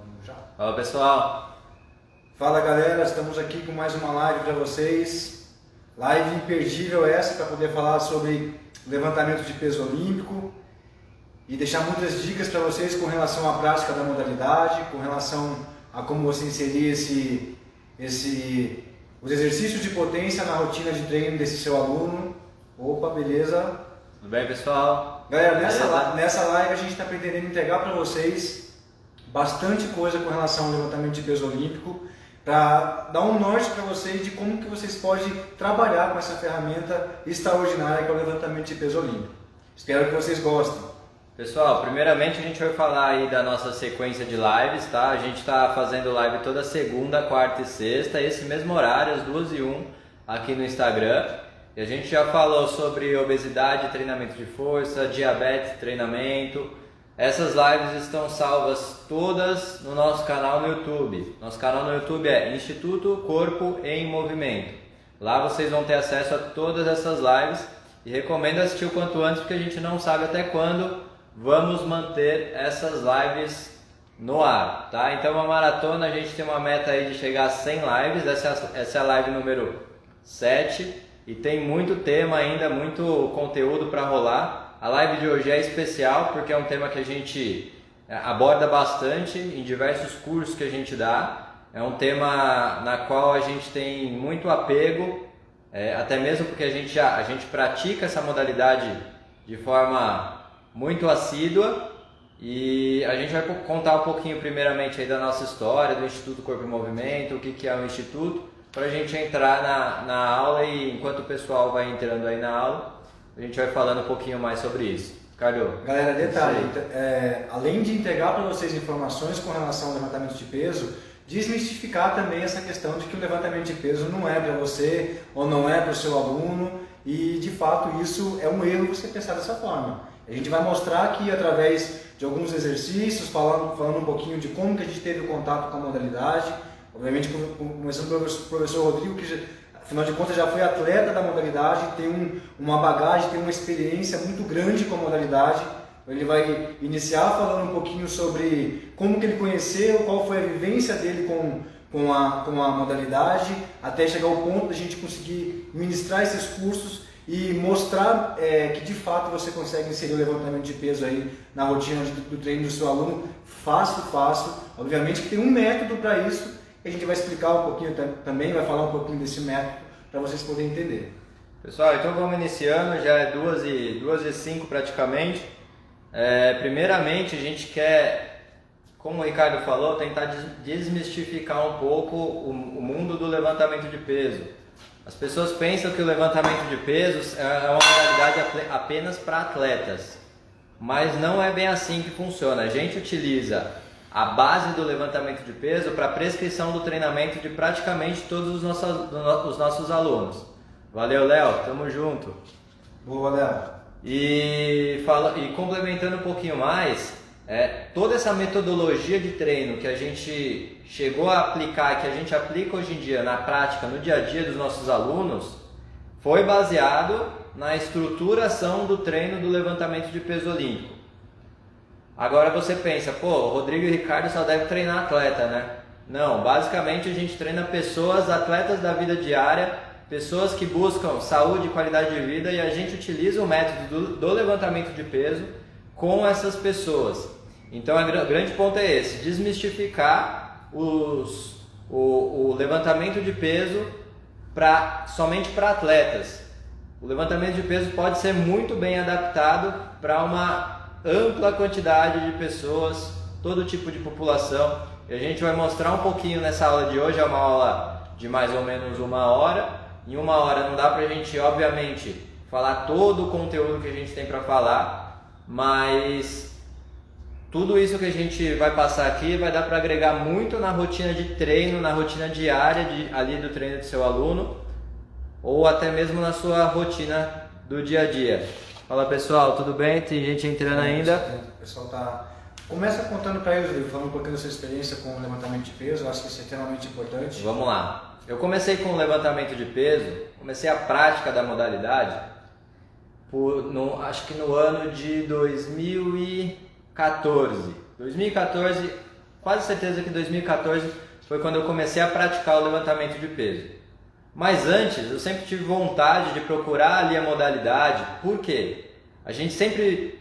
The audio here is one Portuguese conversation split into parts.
Vamos já. Fala pessoal! Fala galera, estamos aqui com mais uma live para vocês. Live imperdível essa para poder falar sobre levantamento de peso olímpico e deixar muitas dicas para vocês com relação à prática da modalidade, com relação a como você inserir os exercícios de potência na rotina de treino desse seu aluno. Opa, beleza? Tudo bem pessoal? Galera, nessa live a gente está pretendendo entregar para vocês bastante coisa com relação ao levantamento de peso olímpico, para dar um norte para vocês de como que vocês podem trabalhar com essa ferramenta extraordinária que é o levantamento de peso olímpico. Espero que vocês gostem. Pessoal, primeiramente a gente vai falar aí da nossa sequência de lives, tá? A gente está fazendo live toda segunda, quarta e sexta, esse mesmo horário, às 2h01, aqui no Instagram. E a gente já falou sobre obesidade, treinamento de força, diabetes, treinamento. Essas lives estão salvas todas no nosso canal no YouTube. Nosso canal no YouTube é Instituto Corpo em Movimento. Lá vocês vão ter acesso a todas essas lives e recomendo assistir o quanto antes, porque a gente não sabe até quando vamos manter essas lives no ar, tá? Então uma maratona, a gente tem uma meta aí de chegar a 100 lives, essa é a live número 7 e tem muito tema ainda, muito conteúdo para rolar. A live de hoje é especial porque é um tema que a gente aborda bastante em diversos cursos que a gente dá. É um tema na qual a gente tem muito apego, até mesmo porque a gente pratica essa modalidade de forma muito assídua, e a gente vai contar um pouquinho primeiramente aí da nossa história, do Instituto Corpo em Movimento, o que é o Instituto, para a gente entrar na aula, e enquanto o pessoal vai entrando aí na aula, a gente vai falando um pouquinho mais sobre isso. Carlos? Galera, detalhe, além de entregar para vocês informações com relação ao levantamento de peso, desmistificar também essa questão de que o levantamento de peso não é para você ou não é para o seu aluno, e de fato isso é um erro você pensar dessa forma. A gente vai mostrar aqui através de alguns exercícios, falando um pouquinho de como que a gente teve o contato com a modalidade, obviamente começando pelo professor Rodrigo, que afinal de contas já foi atleta da modalidade, tem uma bagagem, tem uma experiência muito grande com a modalidade. Ele vai iniciar falando um pouquinho sobre como que ele conheceu, qual foi a vivência dele com a modalidade, até chegar ao ponto de a gente conseguir ministrar esses cursos e mostrar que de fato você consegue inserir o levantamento de peso aí na rotina do treino do seu aluno fácil. Obviamente que tem um método para isso, que a gente vai explicar um pouquinho também, vai falar um pouquinho desse método para vocês poderem entender. Pessoal, então vamos iniciando, já é 2h05 praticamente. Primeiramente a gente quer, como o Ricardo falou, tentar desmistificar um pouco o mundo do levantamento de peso. As pessoas pensam que o levantamento de pesos é uma modalidade apenas para atletas, mas não é bem assim que funciona. A gente utiliza a base do levantamento de peso para prescrição do treinamento de praticamente todos os nossos alunos. Valeu, Léo, tamo junto. Boa, Léo. E complementando um pouquinho mais, toda essa metodologia de treino que a gente chegou a aplicar, que a gente aplica hoje em dia na prática, no dia a dia dos nossos alunos, foi baseado na estruturação do treino do levantamento de peso olímpico. Agora você pensa, o Rodrigo e o Ricardo só devem treinar atleta, né? Não, basicamente a gente treina pessoas, atletas da vida diária, pessoas que buscam saúde e qualidade de vida, e a gente utiliza o método do levantamento de peso com essas pessoas. Então o grande ponto é esse, desmistificar o levantamento de peso somente para atletas. O levantamento de peso pode ser muito bem adaptado para uma ampla quantidade de pessoas, todo tipo de população. E a gente vai mostrar um pouquinho nessa aula de hoje, é uma aula de mais ou menos 1 hora. Em 1 hora não dá para a gente, obviamente, falar todo o conteúdo que a gente tem para falar, mas tudo isso que a gente vai passar aqui vai dar para agregar muito na rotina de treino, na rotina diária ali do treino do seu aluno, ou até mesmo na sua rotina do dia a dia. Fala pessoal, tudo bem? Tem gente entrando ainda? O pessoal começa contando para eles, Rodrigo, falando um pouquinho da sua experiência com o levantamento de peso. Eu acho que isso é extremamente importante. Vamos lá. Eu comecei com o levantamento de peso, comecei a prática da modalidade acho que no ano de 2014, quase certeza que 2014 foi quando eu comecei a praticar o levantamento de peso. Mas antes, eu sempre tive vontade de procurar ali a modalidade. Por quê?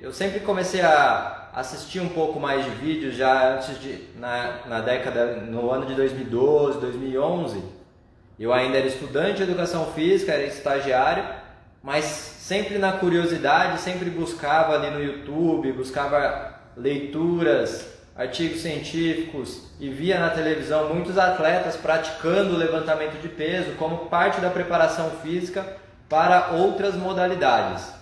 Eu sempre comecei a assistir um pouco mais de vídeos já antes no ano de 2012, 2011. Eu ainda era estudante de educação física, era estagiário, mas sempre na curiosidade, sempre buscava ali no YouTube, buscava leituras, artigos científicos e via na televisão muitos atletas praticando o levantamento de peso como parte da preparação física para outras modalidades.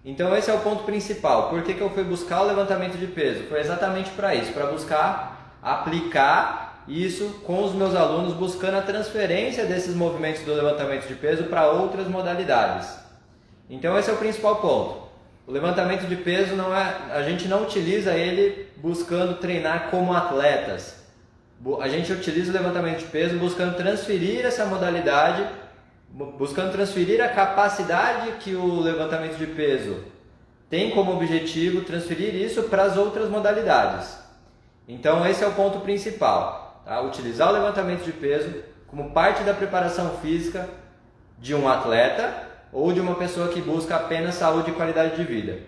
Então esse é o ponto principal. Por que eu fui buscar o levantamento de peso? Foi exatamente para isso, para buscar aplicar isso com os meus alunos, buscando a transferência desses movimentos do levantamento de peso para outras modalidades. Então esse é o principal ponto. O levantamento de peso a gente não utiliza ele buscando treinar como atletas. A gente utiliza o levantamento de peso buscando transferir essa modalidade, buscando transferir a capacidade que o levantamento de peso tem como objetivo, transferir isso para as outras modalidades. Então esse é o ponto principal, tá? Utilizar o levantamento de peso como parte da preparação física de um atleta ou de uma pessoa que busca apenas saúde e qualidade de vida,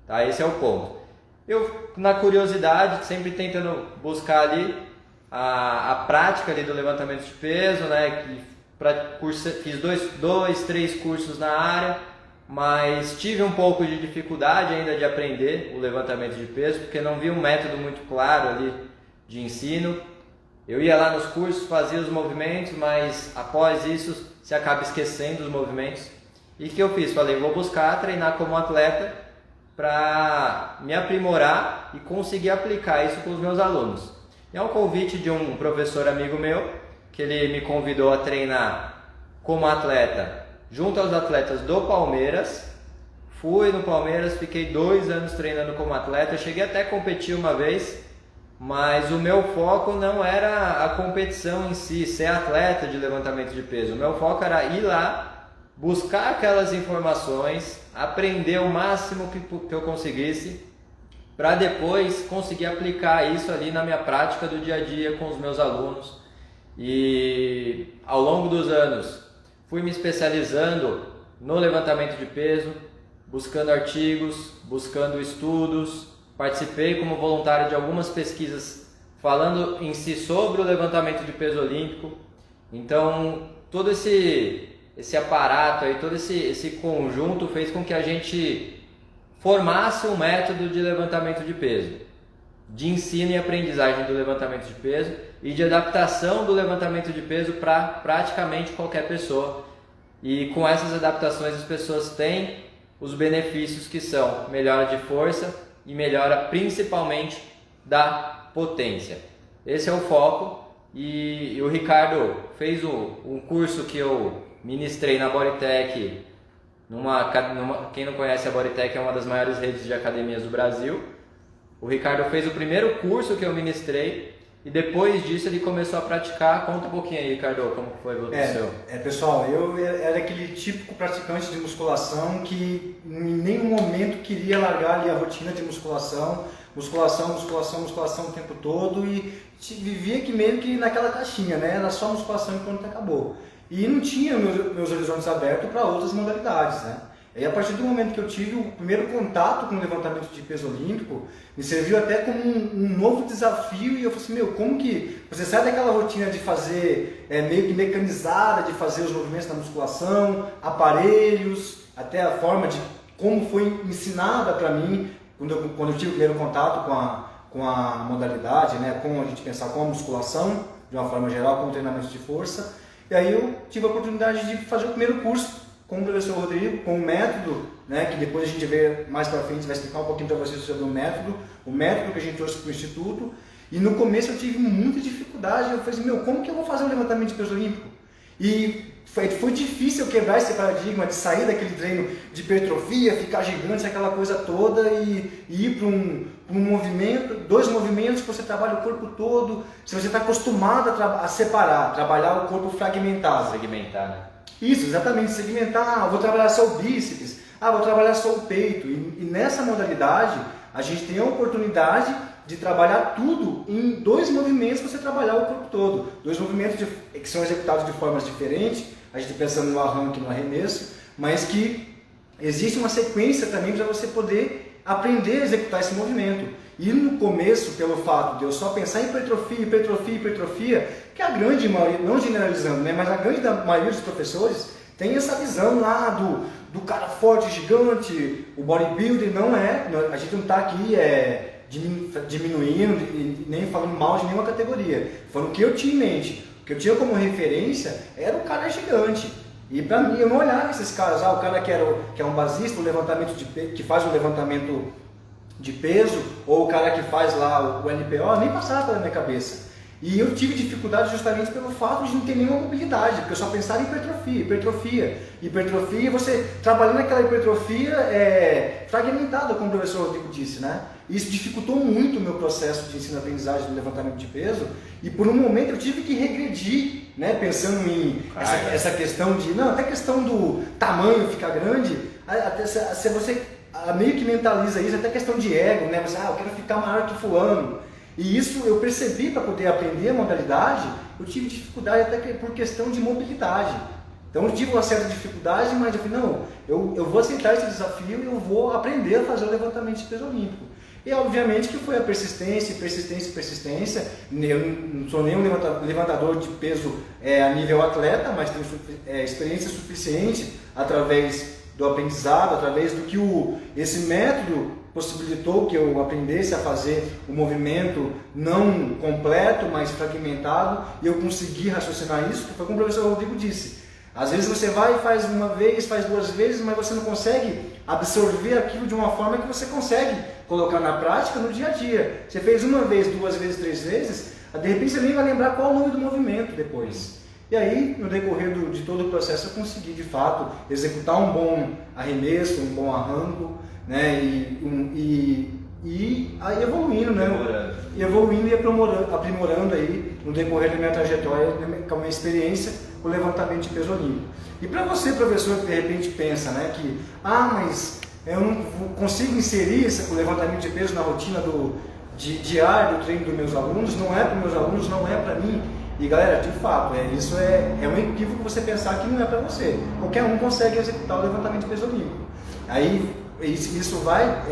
tá? Esse é o ponto. Eu, na curiosidade, sempre tentando buscar ali a prática ali do levantamento de peso, né? Fiz dois, três cursos na área, mas tive um pouco de dificuldade ainda de aprender o levantamento de peso, porque não vi um método muito claro ali de ensino. Eu ia lá nos cursos, fazia os movimentos, mas após isso se acaba esquecendo os movimentos. E o que eu fiz? Falei, vou buscar treinar como atleta para me aprimorar e conseguir aplicar isso com os meus alunos. É um convite de um professor amigo meu, que ele me convidou a treinar como atleta junto aos atletas do Palmeiras. Fui no Palmeiras, fiquei 2 anos treinando como atleta, cheguei até a competir uma vez, mas o meu foco não era a competição em si, ser atleta de levantamento de peso. O meu foco era ir lá, buscar aquelas informações, aprender o máximo que eu conseguisse, para depois conseguir aplicar isso ali na minha prática do dia a dia com os meus alunos. E ao longo dos anos fui me especializando no levantamento de peso, buscando artigos, buscando estudos, participei como voluntário de algumas pesquisas falando em si sobre o levantamento de peso olímpico. Então todo esse aparato aí, todo esse conjunto fez com que a gente formasse um método de levantamento de peso, de ensino e aprendizagem do levantamento de peso e de adaptação do levantamento de peso para praticamente qualquer pessoa. E com essas adaptações as pessoas têm os benefícios que são melhora de força e melhora principalmente da potência. Esse é o foco e o Ricardo fez um curso que eu ministrei na Bodytech. Quem não conhece a Bodytech é uma das maiores redes de academias do Brasil. O Ricardo fez o primeiro curso que eu ministrei e depois disso ele começou a praticar. Conta um pouquinho aí, Ricardo, como foi o seu? Pessoal, eu era aquele típico praticante de musculação que em nenhum momento queria largar ali a rotina de musculação o tempo todo e vivia que meio que naquela caixinha, né? Era só musculação e pronto, acabou. E não tinha meus horizontes abertos para outras modalidades, né? E a partir do momento que eu tive o primeiro contato com o levantamento de peso olímpico, me serviu até como um novo desafio e eu falei assim, como que você sai daquela rotina de fazer meio que mecanizada, de fazer os movimentos da musculação, aparelhos, até a forma de como foi ensinada para mim quando eu tive o primeiro contato com a modalidade, né? Com a gente pensar com a musculação, de uma forma geral, com o treinamento de força. E aí eu tive a oportunidade de fazer o primeiro curso com o professor Rodrigo, com o método, né, que depois a gente vê mais para frente, vai explicar um pouquinho para vocês sobre o método que a gente trouxe para o Instituto. E no começo eu tive muita dificuldade, eu falei assim, como que eu vou fazer um levantamento de peso olímpico? E foi difícil quebrar esse paradigma de sair daquele treino de hipertrofia, ficar gigante, aquela coisa toda e ir para um movimento, 2 movimentos que você trabalha o corpo todo, se você está acostumado a separar, trabalhar o corpo fragmentado. Segmentar, né? Isso, exatamente, segmentar, vou trabalhar só o bíceps, vou trabalhar só o peito. E nessa modalidade, a gente tem a oportunidade de trabalhar tudo em 2 movimentos, você trabalhar o corpo todo. 2 movimentos que são executados de formas diferentes, a gente pensando no arranque e no arremesso, mas que existe uma sequência também para você poder aprender a executar esse movimento. E no começo, pelo fato de eu só pensar em hipertrofia, que a grande maioria, não generalizando, né, mas a grande maioria dos professores tem essa visão lá do cara forte, gigante, o bodybuilder, não é, a gente não está aqui diminuindo, nem falando mal de nenhuma categoria, falando o que eu tinha em mente, o que eu tinha como referência era o cara gigante. E pra mim, eu não olhava esses caras, o cara que é um basista, que faz um levantamento de peso, ou o cara que faz lá o NPO, nem passava pela minha cabeça. E eu tive dificuldade justamente pelo fato de não ter nenhuma mobilidade, porque eu só pensava em hipertrofia, você trabalhando aquela hipertrofia fragmentada, como o professor Rodrigo disse, né? Isso dificultou muito o meu processo de ensino-aprendizagem do levantamento de peso, e por um momento eu tive que regredir, né? Pensando em essa questão de, não, até questão do tamanho ficar grande, até se você meio que mentaliza isso, até questão de ego, né? Você, eu quero ficar maior que fulano. E isso eu percebi para poder aprender a modalidade, eu tive dificuldade até por questão de mobilidade. Então eu tive uma certa dificuldade, mas eu falei, não, eu vou aceitar esse desafio e eu vou aprender a fazer o levantamento de peso olímpico. E obviamente que foi a persistência. Eu não sou nem um levantador de peso a nível atleta, mas tenho experiência suficiente através do aprendizado, através do que esse método possibilitou que eu aprendesse a fazer o movimento não completo, mas fragmentado, e eu consegui raciocinar isso, que foi como o professor Rodrigo disse. Às vezes você vai e faz uma vez, faz 2 vezes, mas você não consegue absorver aquilo de uma forma que você consegue colocar na prática no dia a dia. Você fez 1 vez, 2 vezes, 3 vezes, de repente você nem vai lembrar qual é o nome do movimento depois. E aí, no decorrer de todo o processo, eu consegui, de fato, executar um bom arremesso, um bom arranco, né? E aí evoluindo, né? Evoluindo e aprimorando aí, no decorrer da minha trajetória, com a minha experiência, o levantamento de peso olímpico. E para você, professor, que de repente pensa, né, que, mas eu não consigo inserir o levantamento de peso na rotina diária do treino dos meus alunos, não é para os meus alunos, não é para mim. E galera, de fato, isso é um equívoco você pensar que não é para você. Qualquer um consegue executar o levantamento de peso olímpico. Aí isso vai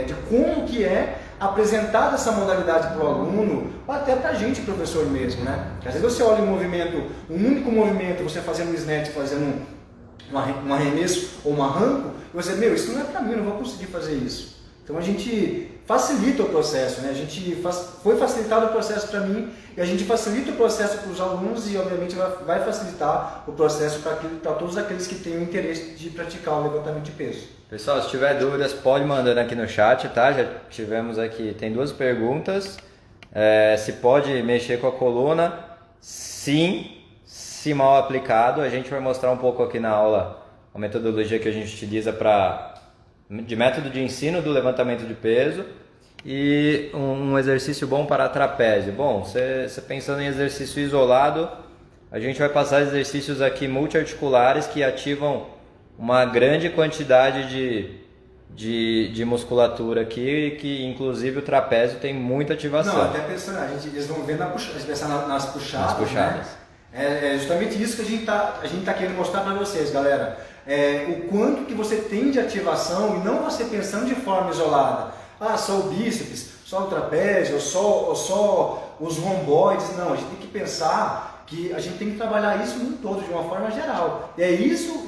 de como que é apresentada essa modalidade para o aluno, ou até para a gente, professor mesmo, né? Porque às vezes você olha um único movimento, você fazendo um snatch, fazendo um arremesso ou um arranco, e você, isso não é para mim, eu não vou conseguir fazer isso. Então a gente facilita o processo, né? Foi facilitado o processo para mim, e a gente facilita o processo para os alunos e obviamente vai facilitar o processo para todos aqueles que têm o interesse de praticar o levantamento de peso. Pessoal, se tiver dúvidas, pode mandando aqui no chat, tá? Já tivemos aqui, tem 2 perguntas. Se pode mexer com a coluna? Sim, se mal aplicado. A gente vai mostrar um pouco aqui na aula a metodologia que a gente utiliza de método de ensino do levantamento de peso e um exercício bom para trapézio. Bom, você pensando em exercício isolado, a gente vai passar exercícios aqui multiarticulares que ativam uma grande quantidade de musculatura aqui, que inclusive o trapézio tem muita ativação. Não, até pensando, eles vão ver nas puxadas. Né? É justamente isso que a gente tá querendo mostrar para vocês, galera. O quanto que você tem de ativação, e não você pensando de forma isolada. Só o bíceps, só o trapézio, ou só os romboides. Não, a gente tem que pensar que a gente tem que trabalhar isso no todo, de uma forma geral. E é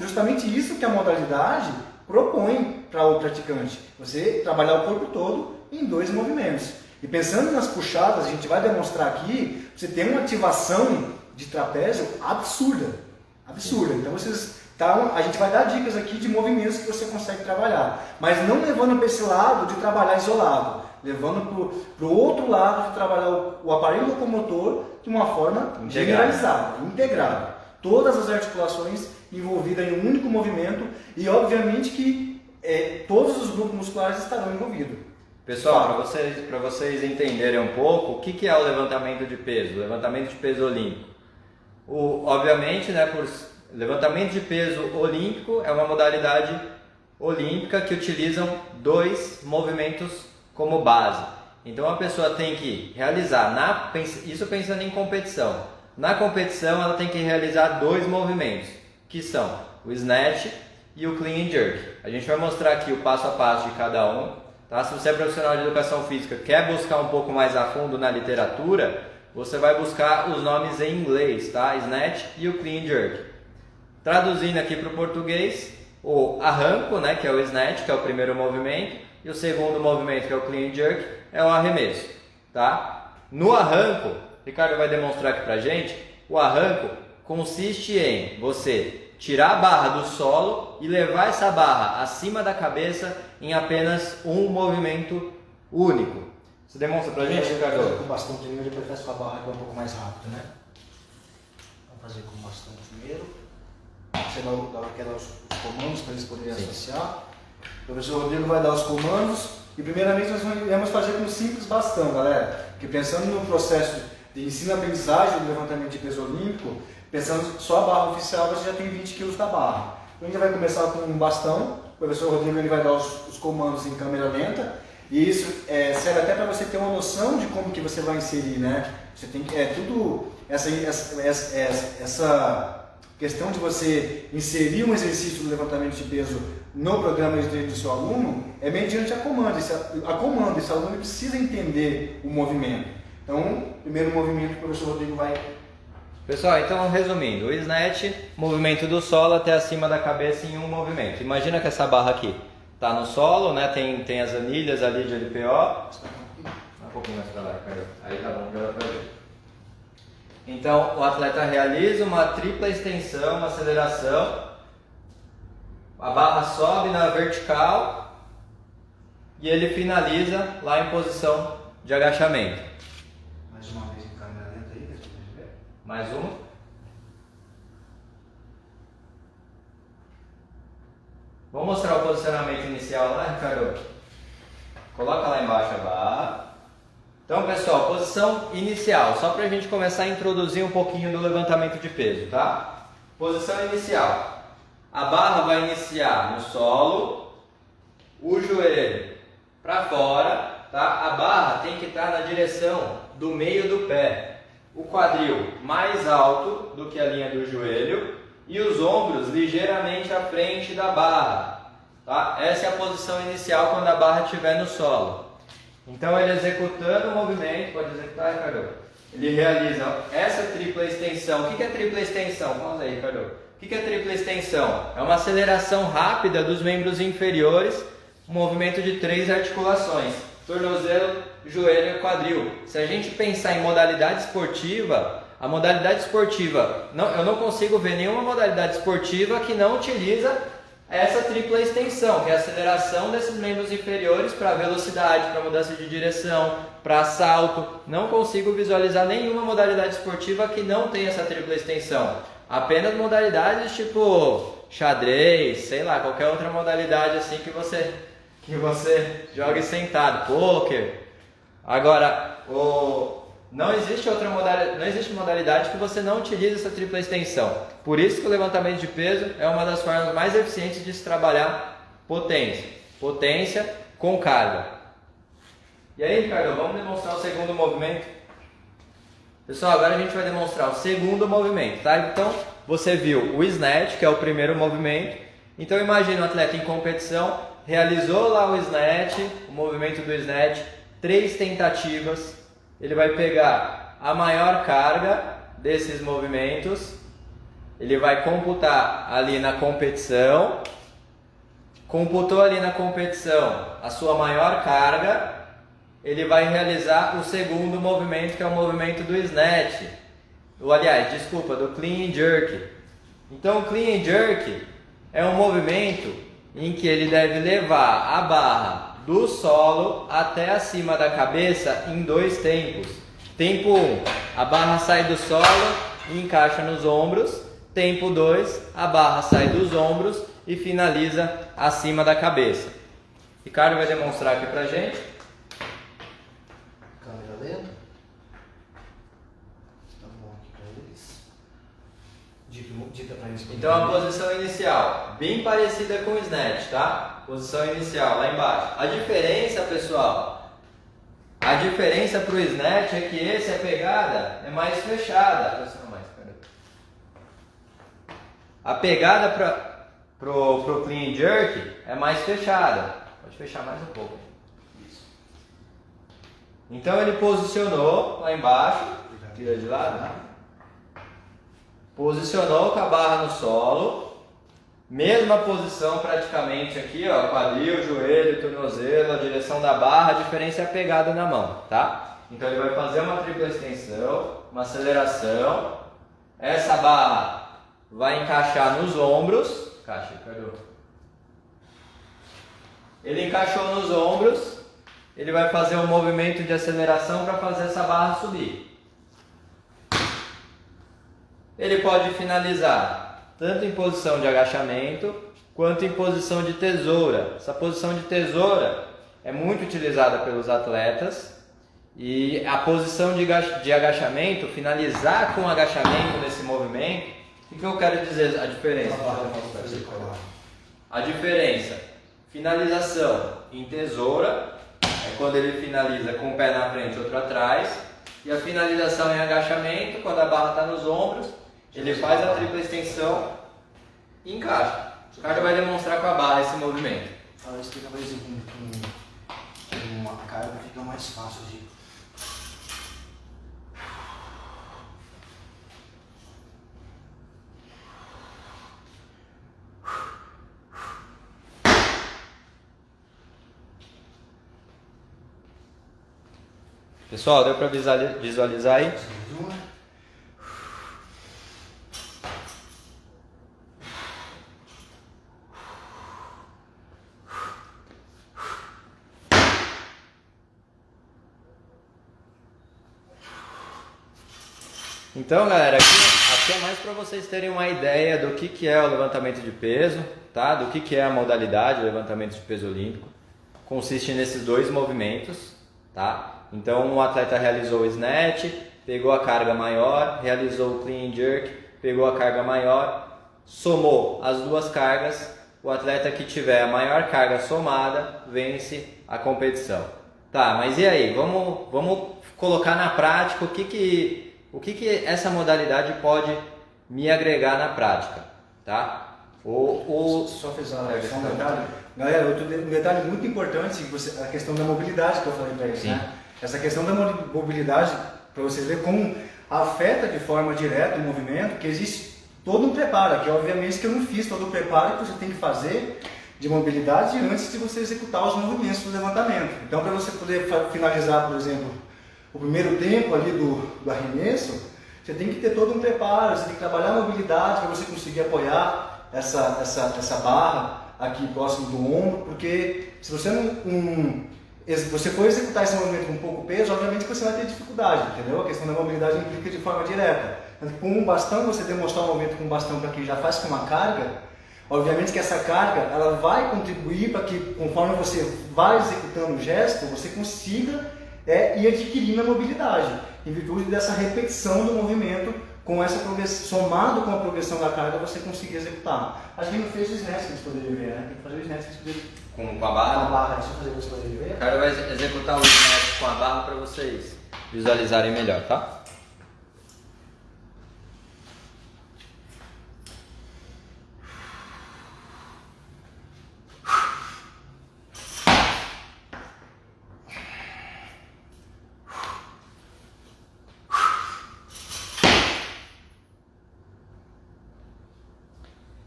justamente isso que a modalidade propõe para o praticante. Você trabalhar o corpo todo em 2 movimentos. E pensando nas puxadas, a gente vai demonstrar aqui, você tem uma ativação de trapézio absurda. Então a gente vai dar dicas aqui de movimentos que você consegue trabalhar, mas não levando para esse lado de trabalhar isolado, levando para o outro lado de trabalhar o aparelho locomotor de uma forma generalizada, integrada. Todas as articulações envolvidas em um único movimento e obviamente que todos os grupos musculares estarão envolvidos. Pessoal, para vocês entenderem um pouco, o que é o levantamento de peso? O levantamento de peso olímpico. Obviamente, né, levantamento de peso olímpico é uma modalidade olímpica que utilizam 2 movimentos como base. Então a pessoa tem que realizar, isso pensando em competição. Na competição ela tem que realizar 2 movimentos, que são o snatch e o clean and jerk. A gente vai mostrar aqui o passo a passo de cada um. Tá? Se você é profissional de educação física, quer buscar um pouco mais a fundo na literatura, você vai buscar os nomes em inglês, tá? Snatch e o clean and jerk. Traduzindo aqui para o português, o arranco, né, que é o snatch, que é o primeiro movimento, e o segundo movimento, que é o clean and jerk, é o arremesso. Tá? No arranco, Ricardo vai demonstrar aqui pra gente, o arranco consiste em você tirar a barra do solo e levar essa barra acima da cabeça em apenas um movimento único. Você demonstra pra gente, Ricardo? Com bastão primeiro, depois faz com a barra que é um pouco mais rápido, né? Vamos fazer com bastão primeiro. Você quer dar os comandos para eles poderem associar. O professor Rodrigo vai dar os comandos e primeiramente nós vamos fazer com um simples bastão, galera. Porque pensando no processo de ensino-aprendizagem do levantamento de peso olímpico, pensando só a barra oficial, você já tem 20 kg da barra. Então a gente vai começar com um bastão, o professor Rodrigo ele vai dar os comandos em câmera lenta, e isso serve até para você ter uma noção de como que você vai inserir, né? Você tem que, tudo essa questão de você inserir um exercício do levantamento de peso no programa de treino do seu aluno é mediante a comando. Esse aluno precisa entender o movimento. Então, o primeiro movimento que o professor Rodrigo vai... Pessoal, então resumindo, o snatch, movimento do solo até acima da cabeça em um movimento. Imagina que essa barra aqui está no solo, né? Tem as anilhas ali de LPO. Um pouquinho mais para lá, Ricardo. Aí tá bom, já dá pra ver. Então, o atleta realiza uma tripla extensão, uma aceleração. A barra sobe na vertical e ele finaliza lá em posição de agachamento. Mais uma vez em câmera lenta aí, deixa eu ver. Mais uma. Vamos mostrar o posicionamento inicial lá, Ricardo? Coloca lá embaixo a barra. Então, pessoal, posição inicial, só para a gente começar a introduzir um pouquinho do levantamento de peso, tá? Posição inicial. A barra vai iniciar no solo, o joelho para fora, tá? A barra tem que estar na direção do meio do pé. O quadril mais alto do que a linha do joelho e os ombros ligeiramente à frente da barra, tá? Essa é a posição inicial quando a barra estiver no solo. Então ele executando o movimento, pode executar, Ricardo? Ele realiza essa tripla extensão. O que é tripla extensão? Vamos aí, Ricardo. O que é tripla extensão? É uma aceleração rápida dos membros inferiores, um movimento de 3 articulações: tornozelo, joelho e quadril. Se a gente pensar em modalidade esportiva, a modalidade esportiva, eu não consigo ver nenhuma modalidade esportiva que não utiliza essa tripla extensão, que é a aceleração desses membros inferiores para velocidade, para mudança de direção, para salto. Não consigo visualizar nenhuma modalidade esportiva que não tenha essa tripla extensão. Apenas modalidades tipo xadrez, sei lá, qualquer outra modalidade assim que você jogue sentado, pôquer. Agora, não existe modalidade que você não utilize essa tripla extensão. Por isso que o levantamento de peso é uma das formas mais eficientes de se trabalhar potência. Potência com carga. E aí, Ricardo, vamos demonstrar o segundo movimento? Pessoal, agora a gente vai demonstrar o segundo movimento, tá? Então, você viu o snatch, que é o primeiro movimento. Então, imagina um atleta em competição, realizou lá o snatch, o movimento do snatch, 3 tentativas. Ele vai pegar a maior carga desses movimentos, ele vai computar ali na competição, computou ali na competição a sua maior carga, ele vai realizar o segundo movimento, que é o movimento do snatch, do clean and jerk. Então o clean and jerk é um movimento em que ele deve levar a barra do solo até acima da cabeça em 2 tempos. Tempo 1, a barra sai do solo e encaixa nos ombros. Tempo 2, a barra sai dos ombros e finaliza acima da cabeça. Ricardo vai demonstrar aqui pra gente. Câmera lenta. Tá bom aqui pra eles. Dita pra eles. Então a posição inicial, bem parecida com o snatch, tá? Posição inicial, lá embaixo. A diferença, pessoal, A diferença para o snatch é que esse, a pegada é mais fechada. A pegada pro clean jerk é mais fechada. Pode fechar mais um pouco. Isso. Então ele posicionou lá embaixo, tira de lado. Posicionou com a barra no solo. Mesma posição praticamente aqui, ó, quadril, joelho, tornozelo, a direção da barra, a diferença é a pegada na mão, tá? Então ele vai fazer uma tripla extensão, uma aceleração. Essa barra vai encaixar nos ombros. Encaixa, Ricardo. Ele encaixou nos ombros, ele vai fazer um movimento de aceleração para fazer essa barra subir. Ele pode finalizar tanto em posição de agachamento, quanto em posição de tesoura. Essa posição de tesoura é muito utilizada pelos atletas. E a posição de agachamento, finalizar com agachamento nesse movimento, o que eu quero dizer? A diferença. A diferença, finalização em tesoura, é quando ele finaliza com o pé na frente e outro atrás. E a finalização em agachamento, quando a barra está nos ombros, ele faz a tripla extensão e encaixa. O cara vai demonstrar com a barra esse movimento. Fala isso que talvez com uma carga fica mais fácil de... Pessoal, deu para visualizar aí? Então, galera, aqui é mais para vocês terem uma ideia do que é o levantamento de peso, tá? Do que é a modalidade, o levantamento de peso olímpico. Consiste nesses dois movimentos, tá? Então, o atleta realizou o snatch, pegou a carga maior, realizou o clean jerk, pegou a carga maior, somou as duas cargas. O atleta que tiver a maior carga somada vence a competição. Tá, mas e aí? Vamos colocar na prática o que essa modalidade pode me agregar na prática, tá? Só fez um detalhe. Galera, um detalhe muito importante, a questão da mobilidade que eu falei para eles, né? Essa questão da mobilidade, para vocês verem como afeta de forma direta o movimento, que existe todo um preparo, que obviamente que eu não fiz todo o preparo que você tem que fazer de mobilidade antes de você executar os movimentos do levantamento. Então, para você poder finalizar, por exemplo, o primeiro tempo ali do arremesso, você tem que ter todo um preparo, você tem que trabalhar a mobilidade para você conseguir apoiar essa barra aqui próximo do ombro, porque se você você for executar esse movimento com pouco peso, obviamente que você vai ter dificuldade, entendeu? A questão da mobilidade implica de forma direta. Com um bastão, você demonstrar o movimento com um bastão para quem já faz com uma carga, obviamente que essa carga ela vai contribuir para que, conforme você vai executando o gesto, você consiga ir adquirindo a mobilidade, em virtude dessa repetição do movimento, com essa progressão, somado com a progressão da carga, você conseguir executar. A gente não fez o snatch que eles poderiam ver, né? Tem que fazer o snatch que eles poderiam... Com a barra? Com a barra, deixa eu fazer o que vocês poderiam ver. O cara vai executar o snatch com a barra para vocês visualizarem melhor, tá?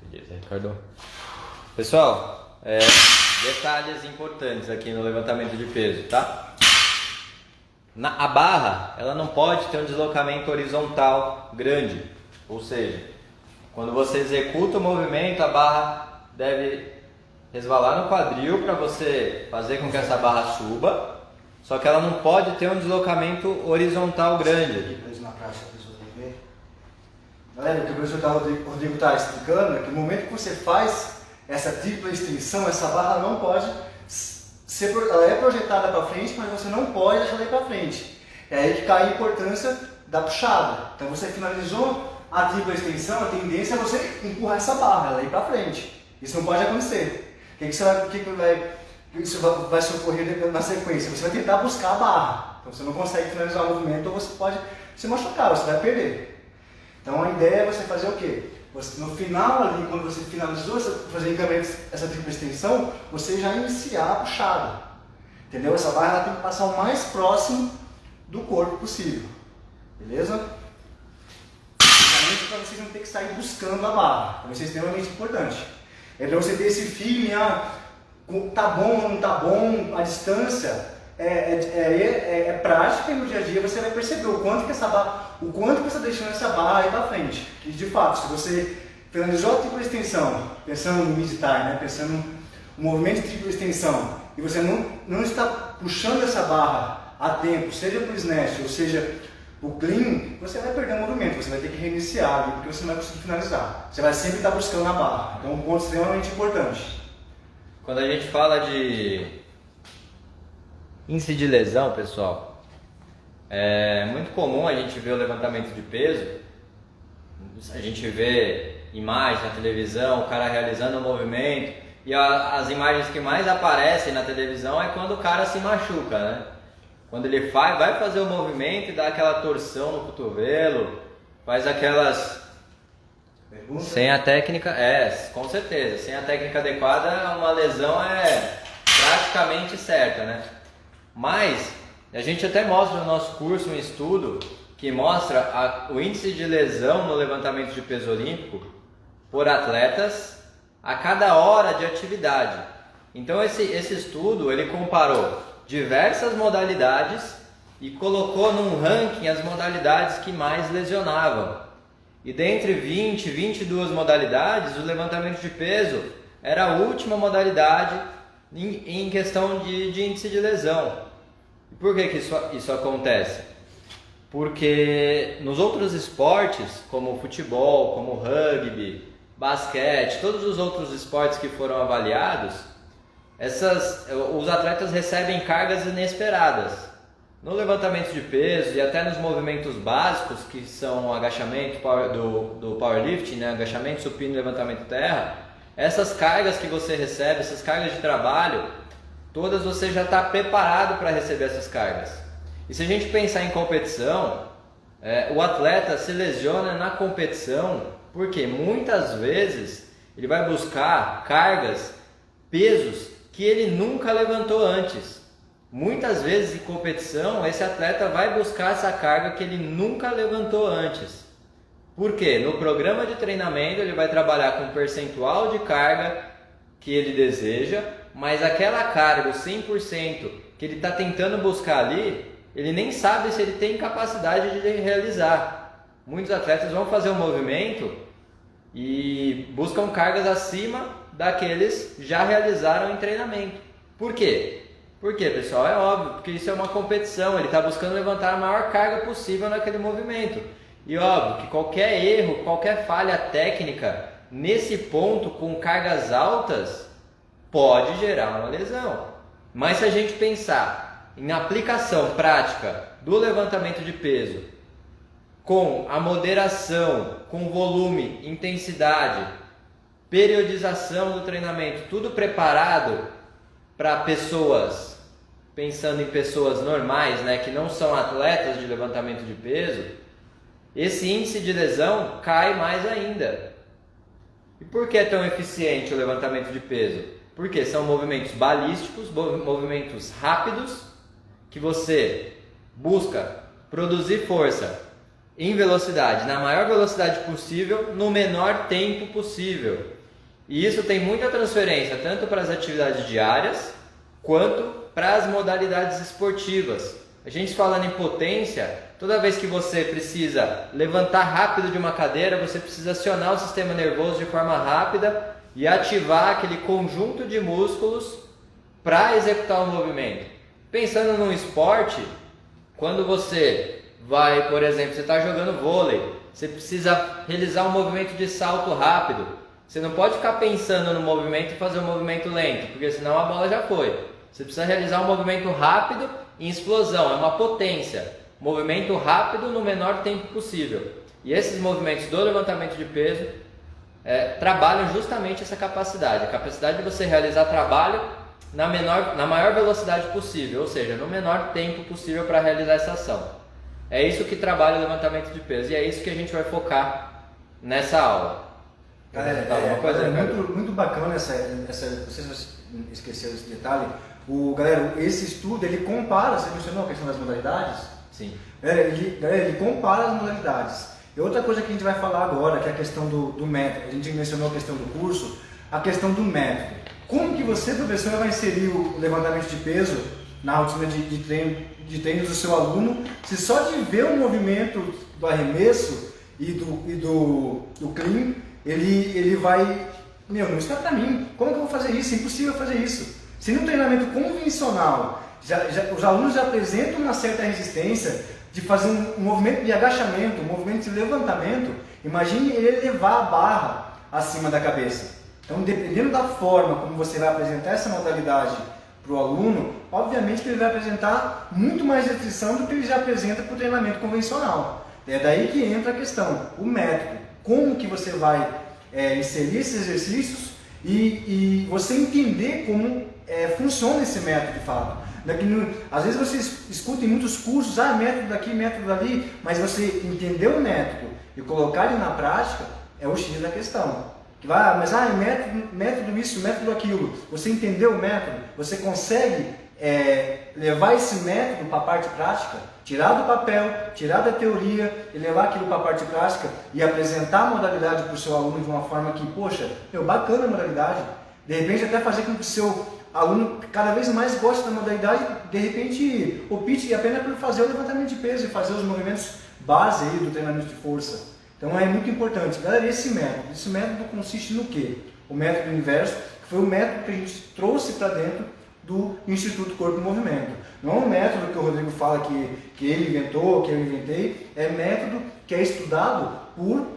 Beleza, Ricardo. Pessoal, detalhes importantes aqui no levantamento de peso, tá? A barra, ela não pode ter um deslocamento horizontal grande, ou seja, quando você executa o movimento, a barra deve resvalar no quadril para você fazer com que essa barra suba, só que ela não pode ter um deslocamento horizontal grande. Galera, o que o professor Rodrigo está explicando é que no momento que você faz essa tripla extensão, essa barra não pode ser, ela é projetada para frente, mas você não pode deixar ela ir para frente. É aí que cai a importância da puxada. Então você finalizou a tripla extensão, a tendência é você empurrar essa barra, ela ir para frente. Isso não pode acontecer. Isso vai se ocorrer na sequência? Você vai tentar buscar a barra. Então você não consegue finalizar o movimento ou você pode se machucar, você vai perder. Então a ideia é você fazer o quê? Você, no final ali, quando você finalizou fazer essa tripla extensão, você já iniciar a puxada. Entendeu? Essa barra ela tem que passar o mais próximo do corpo possível. Beleza? Para vocês não terem que sair buscando a barra. Então isso é extremamente importante. É para você ter esse feeling, tá bom ou não tá bom, a distância é prática, e no dia a dia você vai perceber o quanto que você está deixando essa barra ir para frente. E de fato, se você finalizou a tripla extensão, pensando no mid-tie, né, pensando no movimento de tripla extensão, e você não está puxando essa barra a tempo, seja para o snatch ou seja o clean, você vai perder o movimento, você vai ter que reiniciar ali, porque você não vai conseguir finalizar. Você vai sempre estar buscando a barra. Então, um ponto extremamente importante. Quando a gente fala de índice de lesão, pessoal, é muito comum a gente ver o levantamento de peso, a gente vê imagens na televisão, o cara realizando o movimento, e as imagens que mais aparecem na televisão é quando o cara se machuca, né? Quando ele vai fazer o movimento e dá aquela torção no cotovelo, faz aquelas... Pergunta? Sem a técnica, com certeza, sem a técnica adequada, uma lesão é praticamente certa, né? Mas a gente até mostra no nosso curso um estudo que mostra o índice de lesão no levantamento de peso olímpico por atletas a cada hora de atividade. Então esse estudo ele comparou diversas modalidades e colocou num ranking as modalidades que mais lesionavam. E dentre 22 modalidades, o levantamento de peso era a última modalidade em questão de índice de lesão. E por que isso acontece? Porque nos outros esportes, como futebol, como rugby, basquete, todos os outros esportes que foram avaliados, os atletas recebem cargas inesperadas. No levantamento de peso e até nos movimentos básicos, que são o agachamento do powerlifting, né? Agachamento, supino e levantamento terra, essas cargas que você recebe, essas cargas de trabalho, todas você já está preparado para receber essas cargas. E se a gente pensar em competição, o atleta se lesiona na competição porque muitas vezes ele vai buscar cargas, pesos que ele nunca levantou antes. Muitas vezes em competição, esse atleta vai buscar essa carga que ele nunca levantou antes. Por quê? No programa de treinamento ele vai trabalhar com um percentual de carga que ele deseja, mas aquela carga, o 100% que ele está tentando buscar ali, ele nem sabe se ele tem capacidade de realizar. Muitos atletas vão fazer um movimento e buscam cargas acima daqueles já realizaram em treinamento. Por quê? Por quê, pessoal? É óbvio, porque isso é uma competição, ele está buscando levantar a maior carga possível naquele movimento. E óbvio que qualquer erro, qualquer falha técnica nesse ponto com cargas altas pode gerar uma lesão. Mas se a gente pensar em aplicação prática do levantamento de peso com a moderação, com volume, intensidade, periodização do treinamento, tudo preparado para pessoas, pensando em pessoas normais, né, que não são atletas de levantamento de peso, esse índice de lesão cai mais ainda. E por que é tão eficiente o levantamento de peso? Porque são movimentos balísticos, movimentos rápidos, que você busca produzir força em velocidade, na maior velocidade possível, no menor tempo possível. E isso tem muita transferência, tanto para as atividades diárias, quanto para as modalidades esportivas. A gente falando em potência, toda vez que você precisa levantar rápido de uma cadeira, você precisa acionar o sistema nervoso de forma rápida e ativar aquele conjunto de músculos para executar o movimento. Pensando num esporte, quando você vai, por exemplo, você está jogando vôlei, você precisa realizar um movimento de salto rápido. Você não pode ficar pensando no movimento e fazer um movimento lento, porque senão a bola já foi. Você precisa realizar um movimento rápido em explosão, é uma potência. Movimento rápido no menor tempo possível. E esses movimentos do levantamento de peso trabalham justamente essa capacidade. A capacidade de você realizar trabalho na maior velocidade possível, ou seja, no menor tempo possível para realizar essa ação. É isso que trabalha o levantamento de peso e é isso que a gente vai focar nessa aula. Muito bacana vocês esqueceram esse detalhe. Galera, esse estudo ele compara, você mencionou a questão das modalidades? Sim. Ele compara as modalidades. E outra coisa que a gente vai falar agora, que é a questão do método. A gente mencionou a questão do curso, a questão do método. Como que você, professor, vai inserir o levantamento de peso na rotina de treino do seu aluno, se só de ver o movimento do arremesso e do clean, ele vai, isso não é pra mim, como que eu vou fazer isso? É impossível fazer isso. Se no treinamento convencional, os alunos já apresentam uma certa resistência de fazer um movimento de agachamento, um movimento de levantamento, imagine ele levar a barra acima da cabeça. Então, dependendo da forma como você vai apresentar essa modalidade para o aluno, obviamente que ele vai apresentar muito mais restrição do que ele já apresenta para o treinamento convencional. É daí que entra a questão, o método, como que você vai inserir esses exercícios e você entender como funciona esse método de fato. Às vezes você escuta em muitos cursos, método daqui, método dali, mas você entender o método e colocar ele na prática é o X da questão. Método isso, método aquilo. Você entendeu o método? Você consegue levar esse método para a parte prática? Tirar do papel, tirar da teoria e levar aquilo para a parte prática e apresentar a modalidade para o seu aluno de uma forma que, bacana a modalidade. De repente até fazer com que o seu aluno cada vez mais goste da modalidade, de repente opte apenas por fazer o levantamento de peso e fazer os movimentos base aí do treinamento de força. Então é muito importante. Galera, esse método consiste no quê? O método inverso, que foi o método que a gente trouxe para dentro do Instituto Corpo e Movimento. Não é um método que o Rodrigo fala que ele inventou, que eu inventei, é método que é estudado por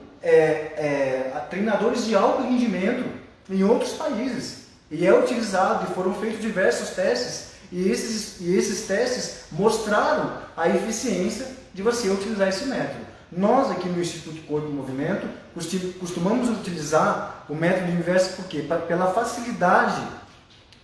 treinadores de alto rendimento em outros países. E é utilizado, e foram feitos diversos testes, e esses testes mostraram a eficiência de você utilizar esse método. Nós aqui no Instituto Corpo e Movimento costumamos utilizar o método inverso por quê? Pela facilidade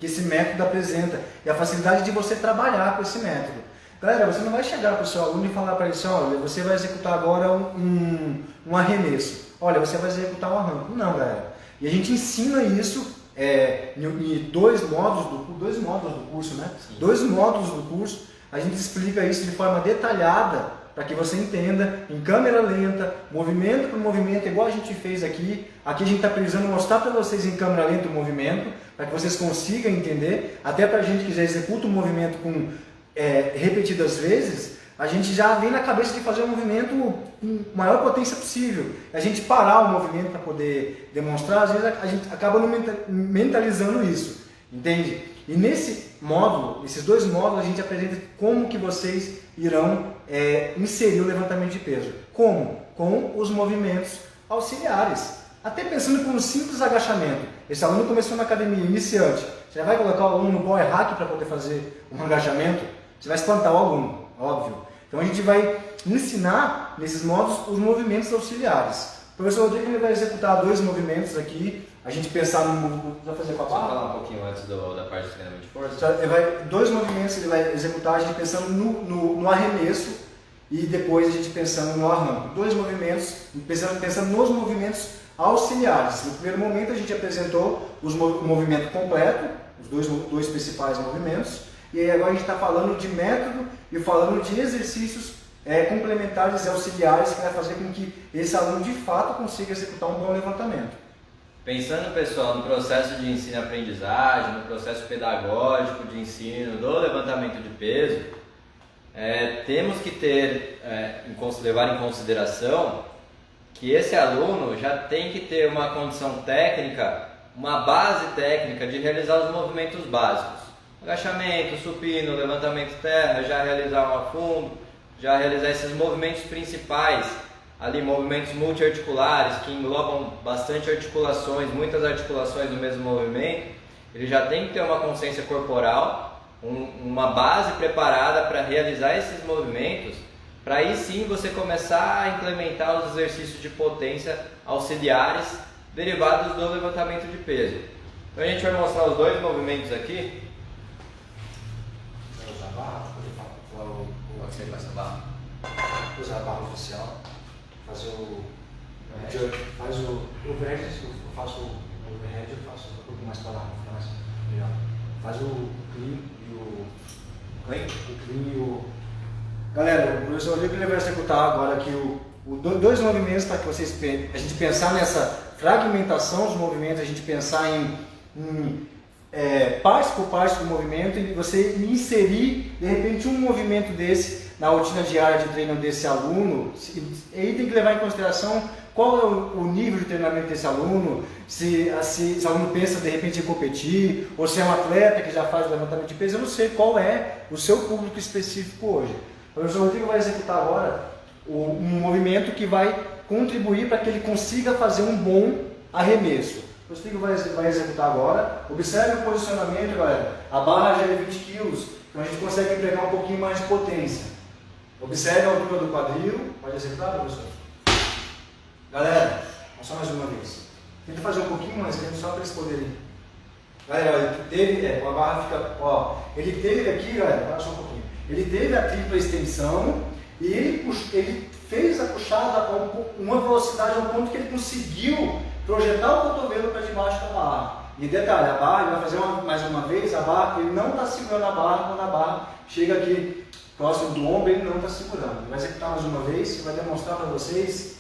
que esse método apresenta e a facilidade de você trabalhar com esse método. Galera, você não vai chegar para o seu aluno e falar para ele assim, olha, você vai executar agora um arremesso, olha, você vai executar um arranco. Não, galera. E a gente ensina isso em dois módulos do curso, né? Sim. 2 módulos do curso, a gente explica isso de forma detalhada, para que você entenda em câmera lenta, movimento por movimento, igual a gente fez aqui. Aqui a gente está precisando mostrar para vocês em câmera lenta o movimento, para que vocês consigam entender, até para a gente que já executa o movimento com repetidas vezes, a gente já vem na cabeça de fazer o movimento com a maior potência possível. A gente parar o movimento para poder demonstrar, às vezes a gente acaba não mentalizando isso, entende? E nesses 2 módulos, a gente apresenta como que vocês irão inserir o levantamento de peso. Como? Com os movimentos auxiliares. Até pensando por um simples agachamento. Esse aluno começou na academia, iniciante. Você vai colocar o aluno no power hack para poder fazer um agachamento? Você vai espantar o aluno, óbvio. Então a gente vai ensinar nesses módulos os movimentos auxiliares. O professor Rodrigo vai executar 2 movimentos aqui. A gente pensar no... Vai fazer com a barra? Só falar um pouquinho antes da parte de treinamento de força. 2 movimentos ele vai executar, a gente pensando no arremesso e depois a gente pensando no arranco. 2 movimentos, pensando nos movimentos auxiliares. No primeiro momento a gente apresentou o movimento completo, os dois principais movimentos, e aí agora a gente está falando de método e falando de exercícios complementares e auxiliares que vai fazer com que esse aluno de fato consiga executar um bom levantamento. Pensando, pessoal, no processo de ensino-aprendizagem, no processo pedagógico de ensino do levantamento de peso, temos que levar em consideração que esse aluno já tem que ter uma condição técnica, uma base técnica de realizar os movimentos básicos. Agachamento, supino, levantamento terra, já realizar um afundo, já realizar esses movimentos principais, ali movimentos multiarticulares que englobam bastante articulações, muitas articulações no mesmo movimento. Ele já tem que ter uma consciência corporal, uma base preparada para realizar esses movimentos, para aí sim você começar a implementar os exercícios de potência auxiliares derivados do levantamento de peso. Então a gente vai mostrar os 2 movimentos aqui. você com essa barra? Usar a barra oficial, fazer o jerk, faz o overhead, eu faço o overhead, eu faço um pouco mais para lá, fica mais melhor. Faz o clean e o Clean? O clean e o... Galera, o professor Rodrigo ele vai executar agora aqui dois movimentos para que vocês a gente pensar nessa fragmentação dos movimentos, a gente pensar em parte por parte do movimento e você inserir de repente um movimento desse na rotina diária de treino desse aluno. Aí tem que levar em consideração qual é o nível de treinamento desse aluno, se esse aluno pensa de repente em competir, ou se é um atleta que já faz levantamento de peso. Eu não sei qual é o seu público específico hoje. O professor Rodrigo vai executar agora um movimento que vai contribuir para que ele consiga fazer um bom arremesso. O professor Rodrigo vai executar agora. Observe o posicionamento, galera. A barra já é 20 kg, então a gente consegue empregar um pouquinho mais de potência. Observe a altura do quadril. Pode executar, professor? Galera, só mais uma vez. Tenta fazer um pouquinho mais lento só para eles poderem. Galera, ele teve, a barra fica, ó, ele teve aqui, galera, para só um pouquinho. Ele teve a tripla extensão e ele fez a puxada a uma velocidade ao ponto que ele conseguiu projetar o cotovelo para debaixo da barra. E detalhe, a barra, ele vai fazer mais uma vez, a barra, ele não está segurando a barra quando a barra chega aqui próximo do ombro, ele não está segurando. Ele vai executar mais uma vez e vai demonstrar para vocês.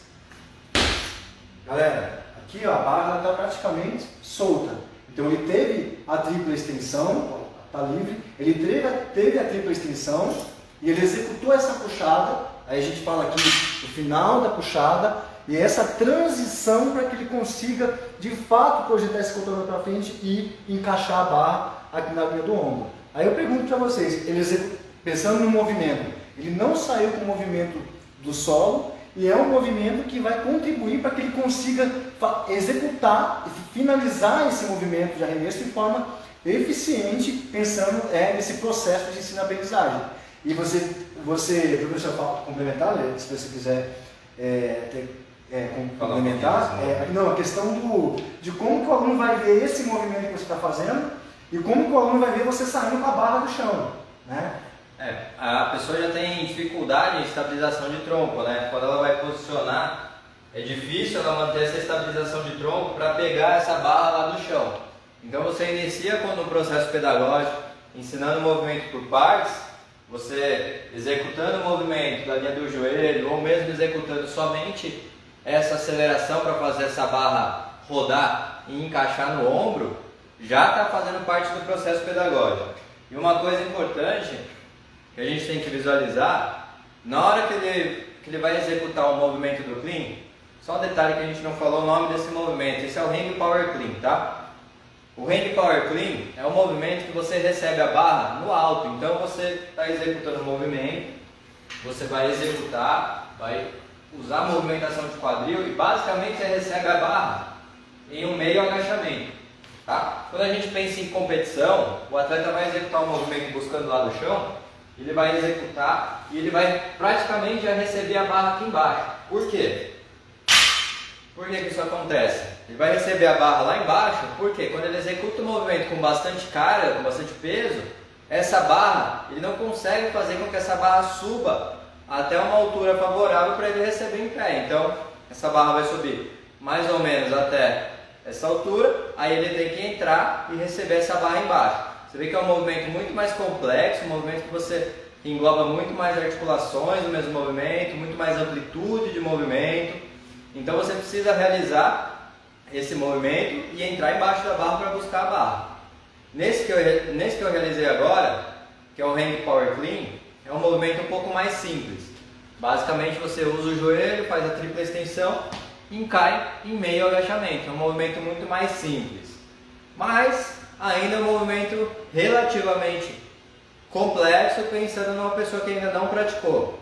Galera, aqui ó, a barra está praticamente solta. Então ele teve a tripla extensão, está livre, ele teve a tripla extensão e ele executou essa puxada. Aí a gente fala aqui o final da puxada e essa transição para que ele consiga de fato projetar esse cotovelo para frente e encaixar a barra aqui na linha do ombro. Aí eu pergunto para vocês, pensando no movimento, ele não saiu com o movimento do solo e é um movimento que vai contribuir para que ele consiga executar e finalizar esse movimento de arremesso de forma eficiente, pensando nesse processo de ensino-aprendizagem. E professor, complementar, se você quiser complementar, não, a questão de como que o aluno vai ver esse movimento que você está fazendo e como que o aluno vai ver você saindo com a barra do chão, né? A pessoa já tem dificuldade em estabilização de tronco, né? Quando ela vai posicionar, é difícil ela manter essa estabilização de tronco para pegar essa barra lá do chão. Então você inicia no processo pedagógico, ensinando o movimento por partes, você executando o movimento da linha do joelho, ou mesmo executando somente essa aceleração para fazer essa barra rodar e encaixar no ombro, já está fazendo parte do processo pedagógico. E uma coisa importante que a gente tem que visualizar, na hora que ele vai executar o movimento do clean, só um detalhe que a gente não falou o nome desse movimento, esse é o Hang Power Clean, tá? O Hang Power Clean é um movimento que você recebe a barra no alto, então você está executando o movimento, você vai executar, vai usar a movimentação de quadril e basicamente você recebe a barra em um meio agachamento, tá? Quando a gente pensa em competição, o atleta vai executar o movimento buscando lá do chão, ele vai executar e ele vai praticamente já receber a barra aqui embaixo. Por quê? Por que isso acontece? Ele vai receber a barra lá embaixo, porque quando ele executa o movimento com bastante carga, com bastante peso, essa barra, ele não consegue fazer com que essa barra suba até uma altura favorável para ele receber em pé. Então, essa barra vai subir mais ou menos até essa altura, aí ele tem que entrar e receber essa barra embaixo. Você vê que é um movimento muito mais complexo, um movimento que engloba muito mais articulações no mesmo movimento, muito mais amplitude de movimento. Então você precisa realizar esse movimento e entrar embaixo da barra para buscar a barra. Nesse que eu realizei agora, que é o Hang Power Clean, é um movimento um pouco mais simples. Basicamente você usa o joelho, faz a tripla extensão e cai em meio agachamento. É um movimento muito mais simples. Mas ainda é um movimento relativamente complexo, pensando numa pessoa que ainda não praticou.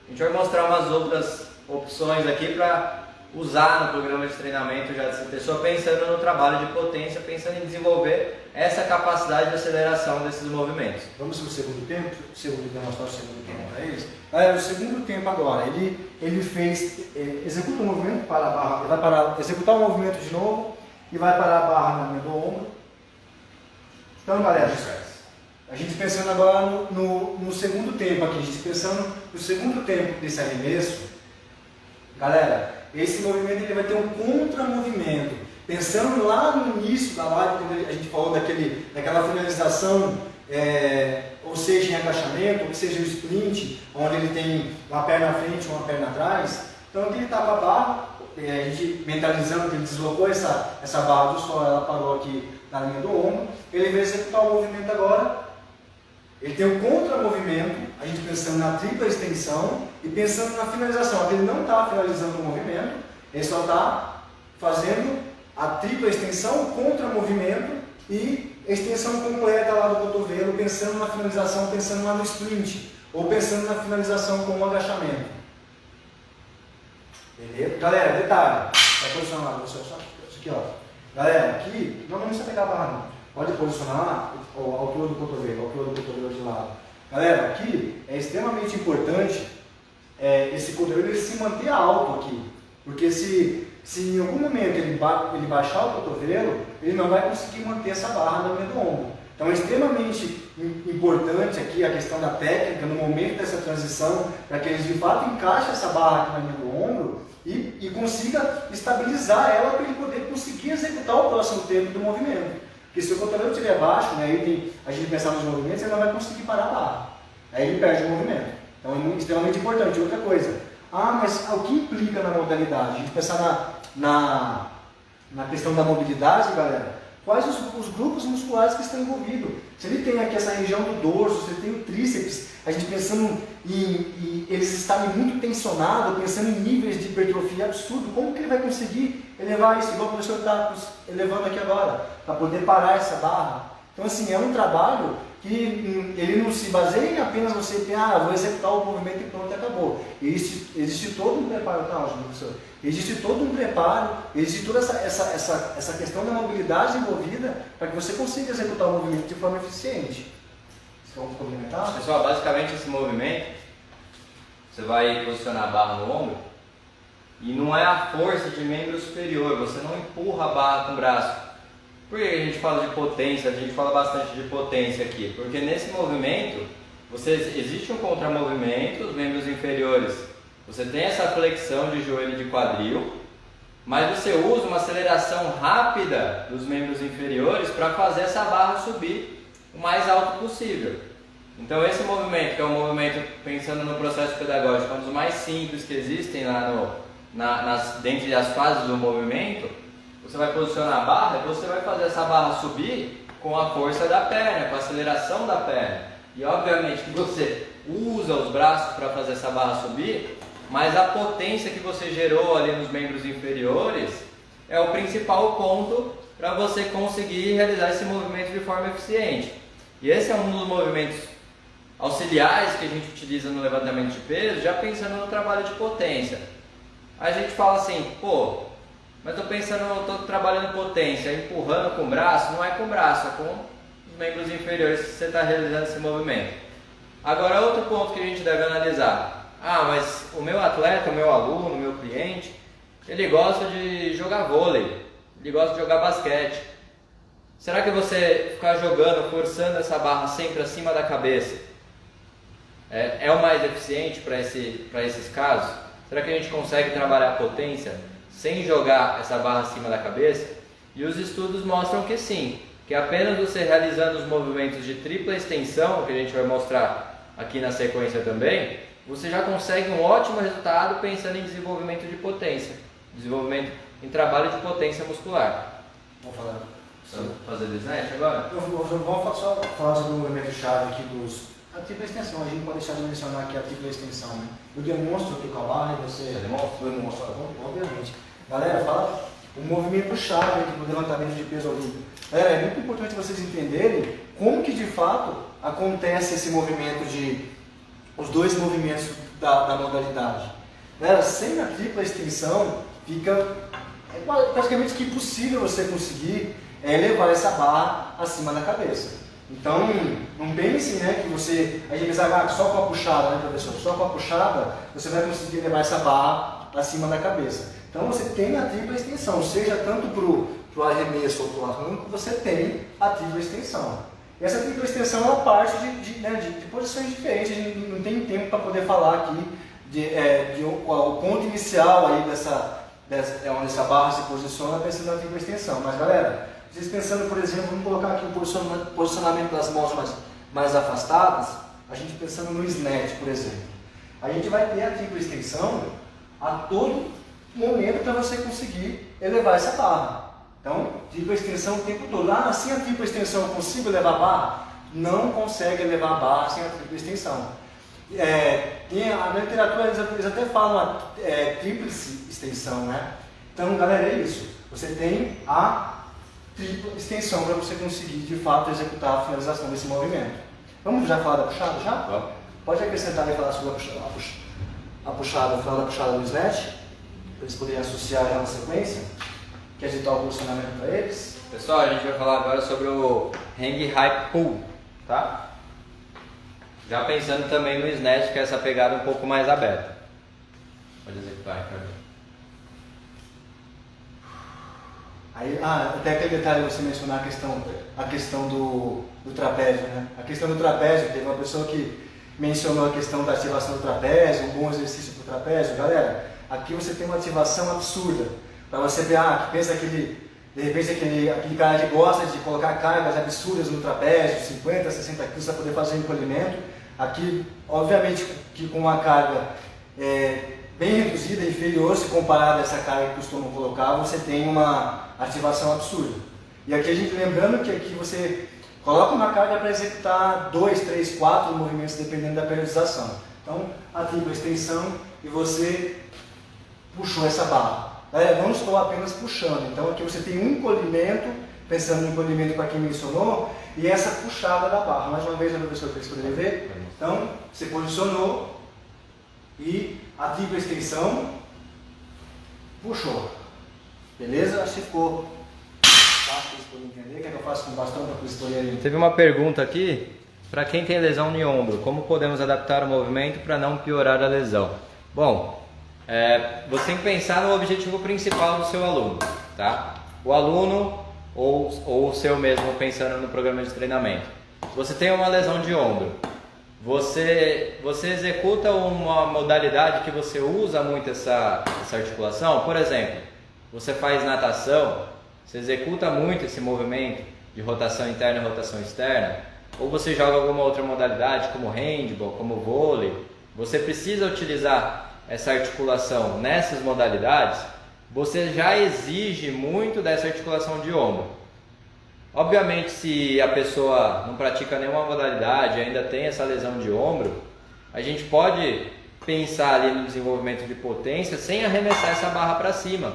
A gente vai mostrar umas outras opções aqui para usar no programa de treinamento já dessa pessoa, pensando no trabalho de potência, pensando em desenvolver essa capacidade de aceleração desses movimentos. Vamos para o segundo tempo? Demonstrar o segundo tempo para eles? O segundo tempo agora, ele executa o movimento para a barra, ele vai executar o movimento de novo e vai parar a barra na linha do ombro. Então, galera, A gente pensando agora no segundo tempo aqui, a gente pensando no segundo tempo desse arremesso, galera, esse movimento ele vai ter um contramovimento. Pensando lá no início da live, quando a gente falou daquela finalização, ou seja, em agachamento, ou seja, o sprint, onde ele tem uma perna à frente e uma perna atrás. Então aqui ele está com a barra, a gente mentalizando que ele deslocou essa barra do solo, ela parou aqui na linha do ombro, ele vai executar o movimento agora. Ele tem um contramovimento, a gente pensando na tripla extensão e pensando na finalização. Ele não está finalizando o movimento, ele só está fazendo a tripla extensão, contramovimento e extensão completa lá do cotovelo, pensando na finalização, pensando lá no sprint, ou pensando na finalização com o agachamento. Beleza? Galera, detalhe, vai posicionar lá, isso aqui, ó. Galera, aqui, não precisa pegar a barra não. Pode posicionar a altura do cotovelo de lado. Galera, aqui é extremamente importante esse cotovelo ele se manter alto aqui. Porque se em algum momento ele baixar o cotovelo, ele não vai conseguir manter essa barra na linha do ombro. Então é extremamente importante aqui a questão da técnica no momento dessa transição, para que eles de fato encaixem essa barra aqui na linha do ombro e consiga estabilizar ela para ele poder conseguir executar o próximo tempo do movimento. Porque se o cotovelo estiver baixo, né, a gente pensar nos movimentos, ele não vai conseguir parar a barra. Aí ele perde o movimento. Então é extremamente importante. Outra coisa, mas o que implica na modalidade? A gente pensar na questão da mobilidade, galera, quais os grupos musculares que estão envolvidos. Se ele tem aqui essa região do dorso, se ele tem o tríceps, a gente pensando em eles estarem muito tensionados, pensando em níveis de hipertrofia absurdo, como que ele vai conseguir elevar isso, igual o professor está elevando aqui agora, para poder parar essa barra? Então assim, é um trabalho que ele não se baseia em apenas você ter, vou executar o movimento e pronto, acabou. Existe todo um preparo, professor? Existe todo um preparo, existe toda essa questão da mobilidade envolvida para que você consiga executar o movimento de forma eficiente. Vamos complementar? Pessoal, basicamente esse movimento, você vai posicionar a barra no ombro e não é a força de membro superior, você não empurra a barra com o braço. Por que a gente fala de potência? A gente fala bastante de potência aqui, porque nesse movimento existe um contramovimento, os membros inferiores, você tem essa flexão de joelho e de quadril, mas você usa uma aceleração rápida dos membros inferiores para fazer essa barra subir o mais alto possível. Então esse movimento, que é um movimento, pensando no processo pedagógico, é um dos mais simples que existem lá dentre as fases do movimento, você vai posicionar a barra e você vai fazer essa barra subir com a força da perna, com a aceleração da perna. E obviamente que você usa os braços para fazer essa barra subir, mas a potência que você gerou ali nos membros inferiores é o principal ponto para você conseguir realizar esse movimento de forma eficiente. E esse é um dos movimentos auxiliares que a gente utiliza no levantamento de peso, já pensando no trabalho de potência. Aí a gente fala assim, mas estou trabalhando potência, empurrando com o braço, não é com o braço, é com os membros inferiores que você está realizando esse movimento. Agora outro ponto que a gente deve analisar, mas o meu atleta, o meu aluno, o meu cliente, ele gosta de jogar vôlei, ele gosta de jogar basquete. Será que você ficar jogando, forçando essa barra sempre acima da cabeça é o mais eficiente para esses casos? Será que a gente consegue trabalhar a potência sem jogar essa barra acima da cabeça? E os estudos mostram que sim, que apenas você realizando os movimentos de tripla extensão, que a gente vai mostrar aqui na sequência também, você já consegue um ótimo resultado pensando em desenvolvimento de potência, desenvolvimento em trabalho de potência muscular. Vamos falar. Fazer snatch agora? Vamos só falar sobre o movimento chave aqui a tripla extensão. A gente não pode deixar de mencionar aqui a tripla extensão, né? Eu demonstro aqui com a barra e você demonstra, obviamente. Galera, fala o movimento chave aqui do levantamento de peso olímpico. Galera, é muito importante vocês entenderem como que de fato acontece esse movimento os dois movimentos da modalidade. Galera, sem a tripla extensão fica praticamente que impossível você conseguir levar essa barra acima da cabeça. Então, não pense, né, que você, a gente pensa, só com a puxada, né, professor? Só com a puxada você vai conseguir levar essa barra acima da cabeça. Então, você tem a tripla extensão, seja tanto para o arremesso ou para o arranco, você tem a tripla extensão. E essa tripla extensão ela parte de posições diferentes, a gente não tem tempo para poder falar aqui o ponto inicial aí onde essa barra se posiciona pensando na tripla extensão. Mas galera, vocês pensando, por exemplo, vamos colocar aqui o posicionamento das mãos mais afastadas, a gente pensando no snatch, por exemplo. A gente vai ter a tripla extensão a todo momento para você conseguir elevar essa barra. Então, tripla extensão o tempo todo. Ah, sem a tripla extensão eu consigo elevar a barra? Não consegue elevar a barra sem a tripla extensão. Na literatura eles até falam a tríplice extensão, né? Então, galera, é isso. Você tem a tripla extensão para você conseguir, de fato, executar a finalização desse movimento. Vamos já falar da puxada? Já? Pode acrescentar e falar sobre a puxada, falar da puxada do snatch, para eles poderem associar já na sequência. Quer ditar o posicionamento para eles? Pessoal, a gente vai falar agora sobre o Hang High Pull, tá? Já pensando também no snatch, que é essa pegada um pouco mais aberta. Pode executar, Ricardo. Aí, até aquele detalhe você mencionar a questão do trapézio, né? A questão do trapézio, teve uma pessoa que mencionou a questão da ativação do trapézio, um bom exercício para o trapézio. Galera, aqui você tem uma ativação absurda. Para você ver, que pensa de repente aquele cara que gosta de colocar cargas absurdas no trapézio, 50, 60 quilos para poder fazer encolhimento. Aqui, obviamente, que com uma carga bem reduzida, inferior, se comparada a essa carga que costumam colocar, você tem uma ativação absurda. E aqui a gente lembrando que aqui você coloca uma carga para executar 2, 3, 4 movimentos, dependendo da periodização. Então, a tripla extensão e você puxou essa barra. Não estou apenas puxando, então aqui você tem um encolhimento, pensando no encolhimento para quem mencionou, e essa puxada da barra. Mais uma vez, a professora, para vocês poderem ver. Então, você posicionou e a tripla extensão puxou. Beleza? Acho que ficou fácil para vocês poderem entender. Quer que eu faça com o bastão para vocês poderem... Teve uma pergunta aqui, para quem tem lesão no ombro, como podemos adaptar o movimento para não piorar a lesão? Bom, você tem que pensar no objetivo principal do seu aluno, tá? O aluno ou o seu mesmo pensando no programa de treinamento. Você tem uma lesão de ombro, você executa uma modalidade que você usa muito essa articulação, por exemplo, você faz natação, você executa muito esse movimento de rotação interna e rotação externa, ou você joga alguma outra modalidade como handball, como vôlei, você precisa utilizar essa articulação nessas modalidades, você já exige muito dessa articulação de ombro. Obviamente, se a pessoa não pratica nenhuma modalidade, ainda tem essa lesão de ombro, a gente pode pensar ali no desenvolvimento de potência sem arremessar essa barra para cima,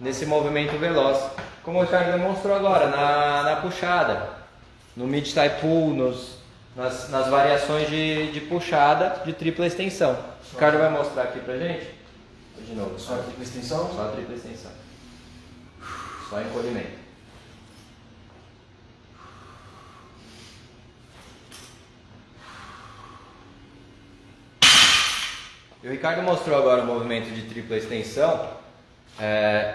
nesse movimento veloz, como o Ricardo demonstrou agora, na puxada, no mid-thigh pull, nas variações de puxada de tripla extensão. O Ricardo vai mostrar aqui pra gente. De novo. Só a tripla extensão? Só a tripla extensão. Só encolhimento. E o Ricardo mostrou agora o movimento de tripla extensão,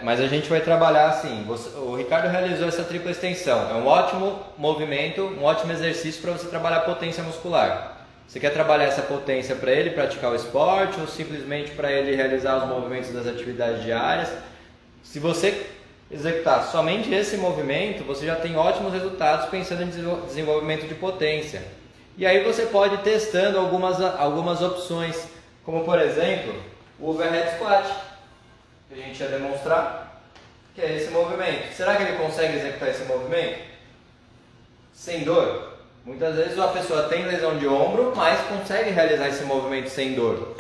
mas a gente vai trabalhar assim. O Ricardo realizou essa tripla extensão. É um ótimo movimento, um ótimo exercício para você trabalhar potência muscular. Você quer trabalhar essa potência para ele praticar o esporte ou simplesmente para ele realizar os movimentos das atividades diárias? Se você executar somente esse movimento, você já tem ótimos resultados pensando em desenvolvimento de potência. E aí você pode ir testando algumas opções, como por exemplo, o overhead squat, que a gente ia demonstrar, que é esse movimento. Será que ele consegue executar esse movimento sem dor? Muitas vezes a pessoa tem lesão de ombro, mas consegue realizar esse movimento sem dor.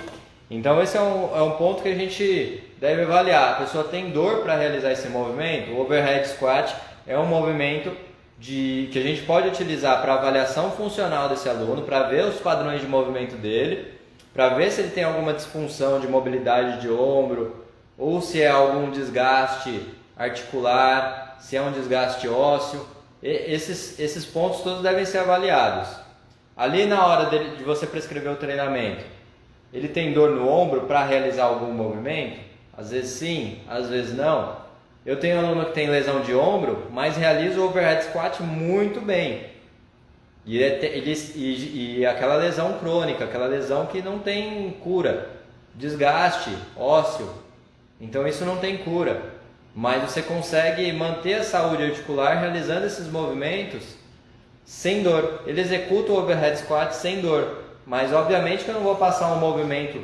Então esse é um ponto que a gente deve avaliar. A pessoa tem dor para realizar esse movimento? O overhead squat é um movimento que a gente pode utilizar para avaliação funcional desse aluno, para ver os padrões de movimento dele, para ver se ele tem alguma disfunção de mobilidade de ombro, ou se é algum desgaste articular, se é um desgaste ósseo. Esses pontos todos devem ser avaliados. Ali na hora de você prescrever o treinamento, ele tem dor no ombro para realizar algum movimento? Às vezes sim, às vezes não. Eu tenho um aluno que tem lesão de ombro, mas realiza o overhead squat muito bem. E aquela lesão crônica, aquela lesão que não tem cura, desgaste ósseo, então isso não tem cura, mas você consegue manter a saúde articular realizando esses movimentos sem dor. Ele executa o overhead squat sem dor, mas obviamente que eu não vou passar um movimento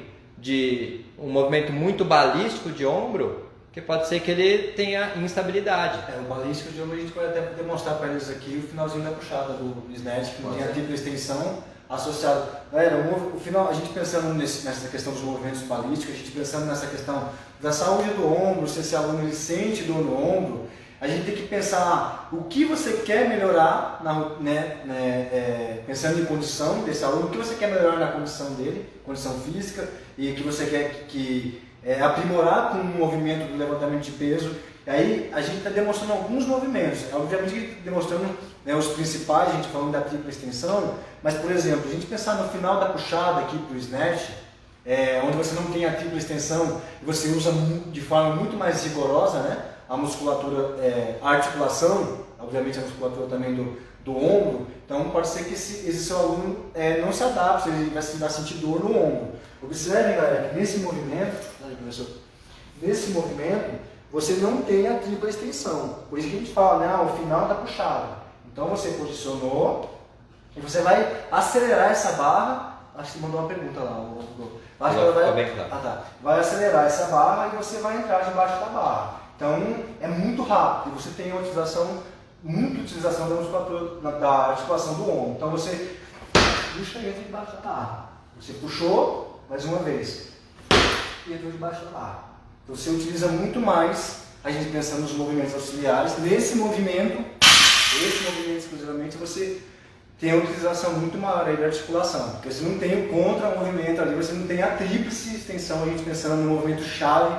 muito balístico de ombro, porque pode ser que ele tenha instabilidade. O balístico de ombro a gente pode até demonstrar para eles aqui o finalzinho da puxada do snatch, que tem a tripla extensão associada. Galera, o final, a gente pensando nessa questão dos movimentos balísticos, a gente pensando nessa questão da saúde do ombro, se esse aluno ele sente dor no ombro, a gente tem que pensar o que você quer melhorar, pensando em condição desse aluno, o que você quer melhorar na condição dele, condição física, e que você quer aprimorar com o movimento do levantamento de peso. E aí a gente está demonstrando alguns movimentos, obviamente demonstrando os principais, a gente falando da tripla extensão, mas por exemplo, a gente pensar no final da puxada aqui para o snatch, onde você não tem a tripla extensão e você usa de forma muito mais rigorosa, né, a musculatura, a articulação, obviamente a musculatura também do ombro, então pode ser que esse seu aluno não se adapte, ele vai sentir dor no ombro. Observem, galera, que nesse movimento, você não tem a tripla extensão, por isso que a gente fala, o final da puxada. Então você posicionou e você vai acelerar essa barra. Acho que você mandou uma pergunta lá. Acho que ela vai acelerar essa barra e você vai entrar debaixo da barra. Então é muito rápido e você tem uma muita utilização da musculatura, da articulação do ombro. Então você puxa e entra debaixo da barra. Você puxou mais uma vez e entrou debaixo da barra. Então você utiliza muito mais, a gente pensando nos movimentos auxiliares, nesse movimento exclusivamente você tem a utilização muito maior aí da articulação, porque você não tem o contra-movimento ali, você não tem a tríplice extensão, a gente pensando no movimento chave,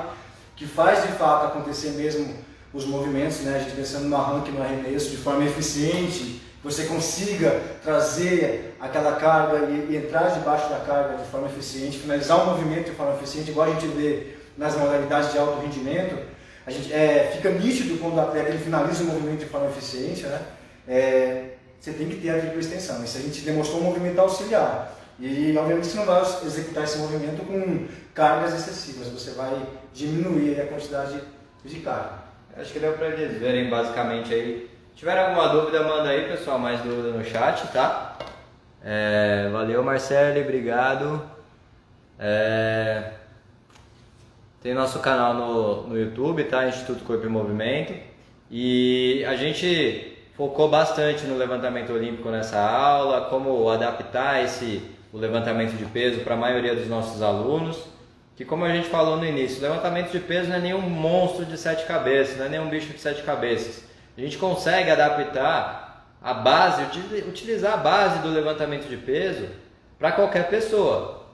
que faz de fato acontecer mesmo os movimentos, né? A gente pensando no arranque, no arremesso de forma eficiente, você consiga trazer aquela carga e entrar debaixo da carga de forma eficiente, finalizar o movimento de forma eficiente, igual a gente vê nas modalidades de alto rendimento. A gente, fica nítido quando o atleta ele finaliza o movimento de forma eficiente, né? Você tem que ter a tripla extensão. Isso a gente demonstrou um movimento auxiliar. E obviamente você não vai executar esse movimento com cargas excessivas, você vai diminuir a quantidade de carga. Acho que deu para eles verem basicamente aí. Se tiver alguma dúvida, manda aí, pessoal, mais dúvida no chat, tá? Valeu, Marcelo, obrigado. Tem nosso canal no YouTube, tá? Instituto Corpo e Movimento. E a gente focou bastante no levantamento olímpico nessa aula, como adaptar o levantamento de peso para a maioria dos nossos alunos. Que, como a gente falou no início, o levantamento de peso não é nenhum monstro de 7 cabeças, não é nenhum bicho de 7 cabeças. A gente consegue adaptar a base, utilizar a base do levantamento de peso para qualquer pessoa.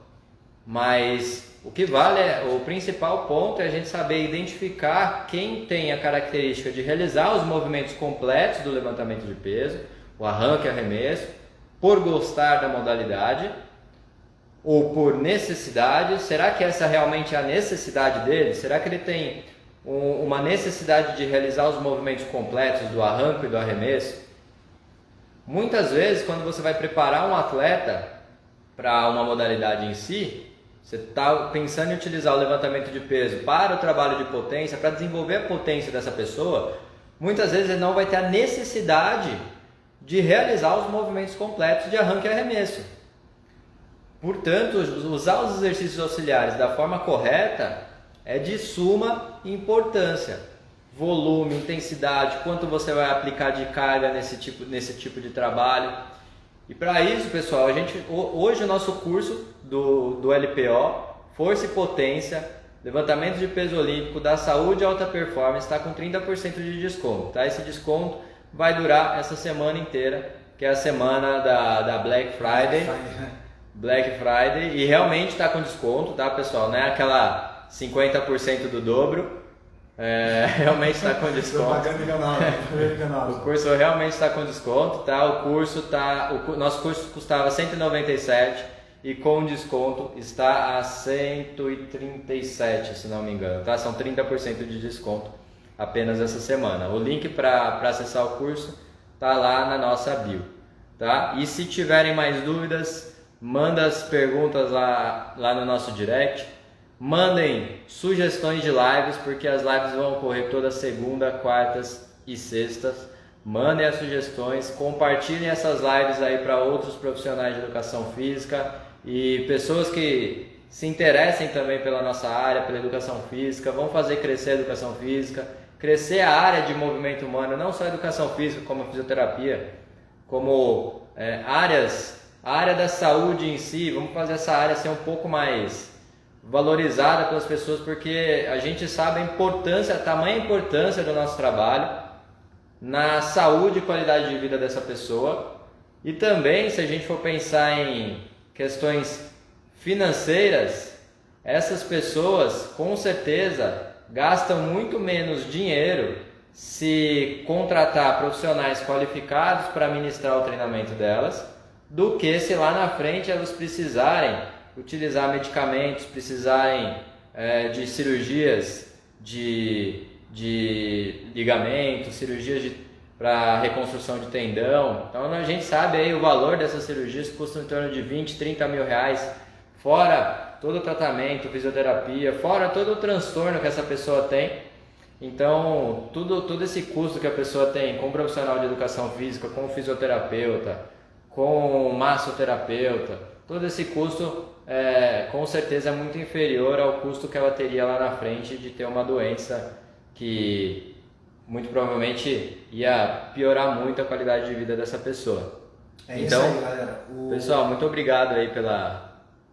Mas o que vale o principal ponto é a gente saber identificar quem tem a característica de realizar os movimentos completos do levantamento de peso, o arranque e arremesso, por gostar da modalidade ou por necessidade. Será que essa realmente é a necessidade dele? Será que ele tem uma necessidade de realizar os movimentos completos do arranque e do arremesso? Muitas vezes, quando você vai preparar um atleta para uma modalidade em si, você está pensando em utilizar o levantamento de peso para o trabalho de potência, para desenvolver a potência dessa pessoa, muitas vezes ele não vai ter a necessidade de realizar os movimentos completos de arranque e arremesso. Portanto, usar os exercícios auxiliares da forma correta é de suma importância. Volume, intensidade, quanto você vai aplicar de carga nesse tipo de trabalho. E para isso, pessoal, hoje o nosso curso do LPO, Força e Potência, Levantamento de Peso Olímpico da Saúde e Alta Performance, está com 30% de desconto. Tá? Esse desconto vai durar essa semana inteira, que é a semana da Black Friday. E realmente está com desconto, tá, pessoal? Não é aquela 50% do dobro. Realmente está com desconto. O curso realmente está com desconto, tá? O nosso curso custava 197 e com desconto está a 137, se não me engano, tá? São 30% de desconto apenas essa semana. O link para acessar o curso tá lá na nossa bio. tá? E se tiverem mais dúvidas, manda as perguntas lá no nosso direct. Mandem sugestões de lives, porque as lives vão ocorrer toda segunda, quartas e sextas. Mandem as sugestões, compartilhem essas lives aí para outros profissionais de educação física e pessoas que se interessem também pela nossa área, pela educação física. Vamos fazer crescer a educação física, crescer a área de movimento humano, não só a educação física, como a fisioterapia, como a área da saúde em si. Vamos fazer essa área ser um pouco mais valorizada pelas pessoas, porque a gente sabe a importância, a tamanha importância do nosso trabalho na saúde e qualidade de vida dessa pessoa. E também, se a gente for pensar em questões financeiras, essas pessoas com certeza gastam muito menos dinheiro se contratar profissionais qualificados para ministrar o treinamento delas, do que se lá na frente elas precisarem utilizar medicamentos, precisarem de cirurgias de ligamento, cirurgias para reconstrução de tendão. Então a gente sabe aí o valor dessas cirurgias, que custam em torno de 20, 30 mil reais, fora todo o tratamento, fisioterapia, fora todo o transtorno que essa pessoa tem. Então todo esse custo que a pessoa tem com um profissional de educação física, com um fisioterapeuta, com um massoterapeuta, todo esse custo com certeza é muito inferior ao custo que ela teria lá na frente de ter uma doença que muito provavelmente ia piorar muito a qualidade de vida dessa pessoa. Então, isso aí, galera. Pessoal, muito obrigado aí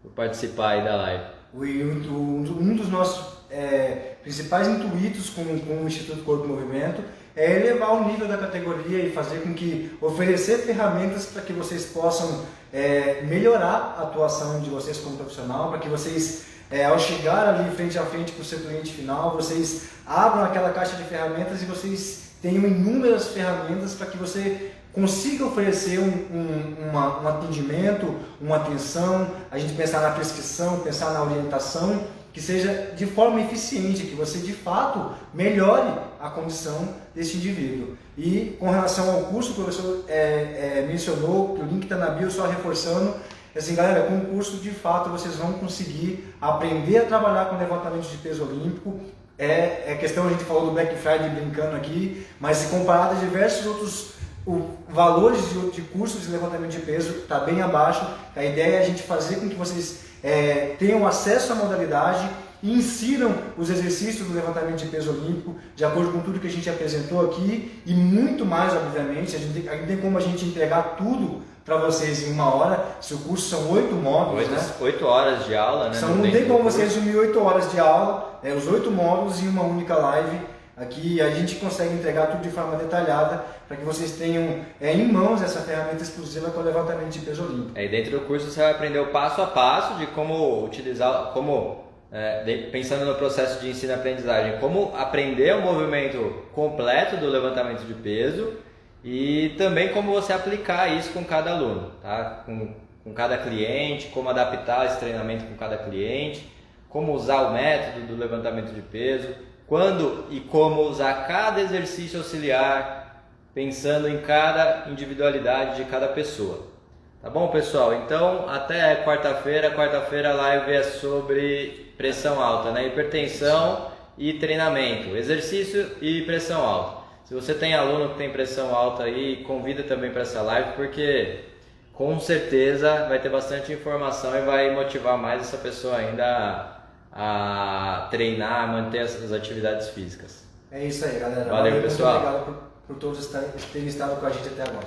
por participar aí da live. Um dos nossos principais intuitos com o Instituto Corpo e Movimento é elevar o nível da categoria e fazer com que oferecer ferramentas para que vocês possam melhorar a atuação de vocês como profissional, para que vocês, ao chegar ali frente a frente com o seu cliente final, vocês abram aquela caixa de ferramentas e vocês tenham inúmeras ferramentas para que você consiga oferecer um atendimento, uma atenção, a gente pensar na prescrição, pensar na orientação, que seja de forma eficiente, que você de fato melhore a condição desse indivíduo. E com relação ao curso, o professor mencionou que o link está na bio, só reforçando, assim, galera, com o curso de fato vocês vão conseguir aprender a trabalhar com levantamento de peso olímpico. É questão, a gente falou do Black Friday brincando aqui, mas se comparado a diversos outros valores de cursos de levantamento de peso, está bem abaixo. A ideia é a gente fazer com que vocês tenham acesso à modalidade e insiram os exercícios do levantamento de peso olímpico de acordo com tudo que a gente apresentou aqui e muito mais, obviamente. A gente tem como a gente entregar tudo para vocês em 1 hora. Se o curso são 8 módulos, 8 horas de aula, né? Não tem como você resumir 8 horas de aula, os 8 módulos em uma única live. Aqui a gente consegue entregar tudo de forma detalhada para que vocês tenham em mãos essa ferramenta exclusiva que é o levantamento de peso olímpico. E dentro do curso você vai aprender o passo a passo de como utilizar, pensando no processo de ensino-aprendizagem, como aprender o movimento completo do levantamento de peso e também como você aplicar isso com cada aluno, tá? Com cada cliente, como adaptar esse treinamento com cada cliente, como usar o método do levantamento de peso, quando e como usar cada exercício auxiliar, pensando em cada individualidade de cada pessoa. Tá bom, pessoal? Então, até quarta-feira. Quarta-feira a live é sobre pressão alta, né? Hipertensão e treinamento, exercício e pressão alta. Se você tem aluno que tem pressão alta aí, convida também para essa live, porque com certeza vai ter bastante informação e vai motivar mais essa pessoa ainda a treinar, a manter essas atividades físicas. É isso aí, galera. Valeu, pessoal. Muito obrigado por todos terem estado com a gente até agora.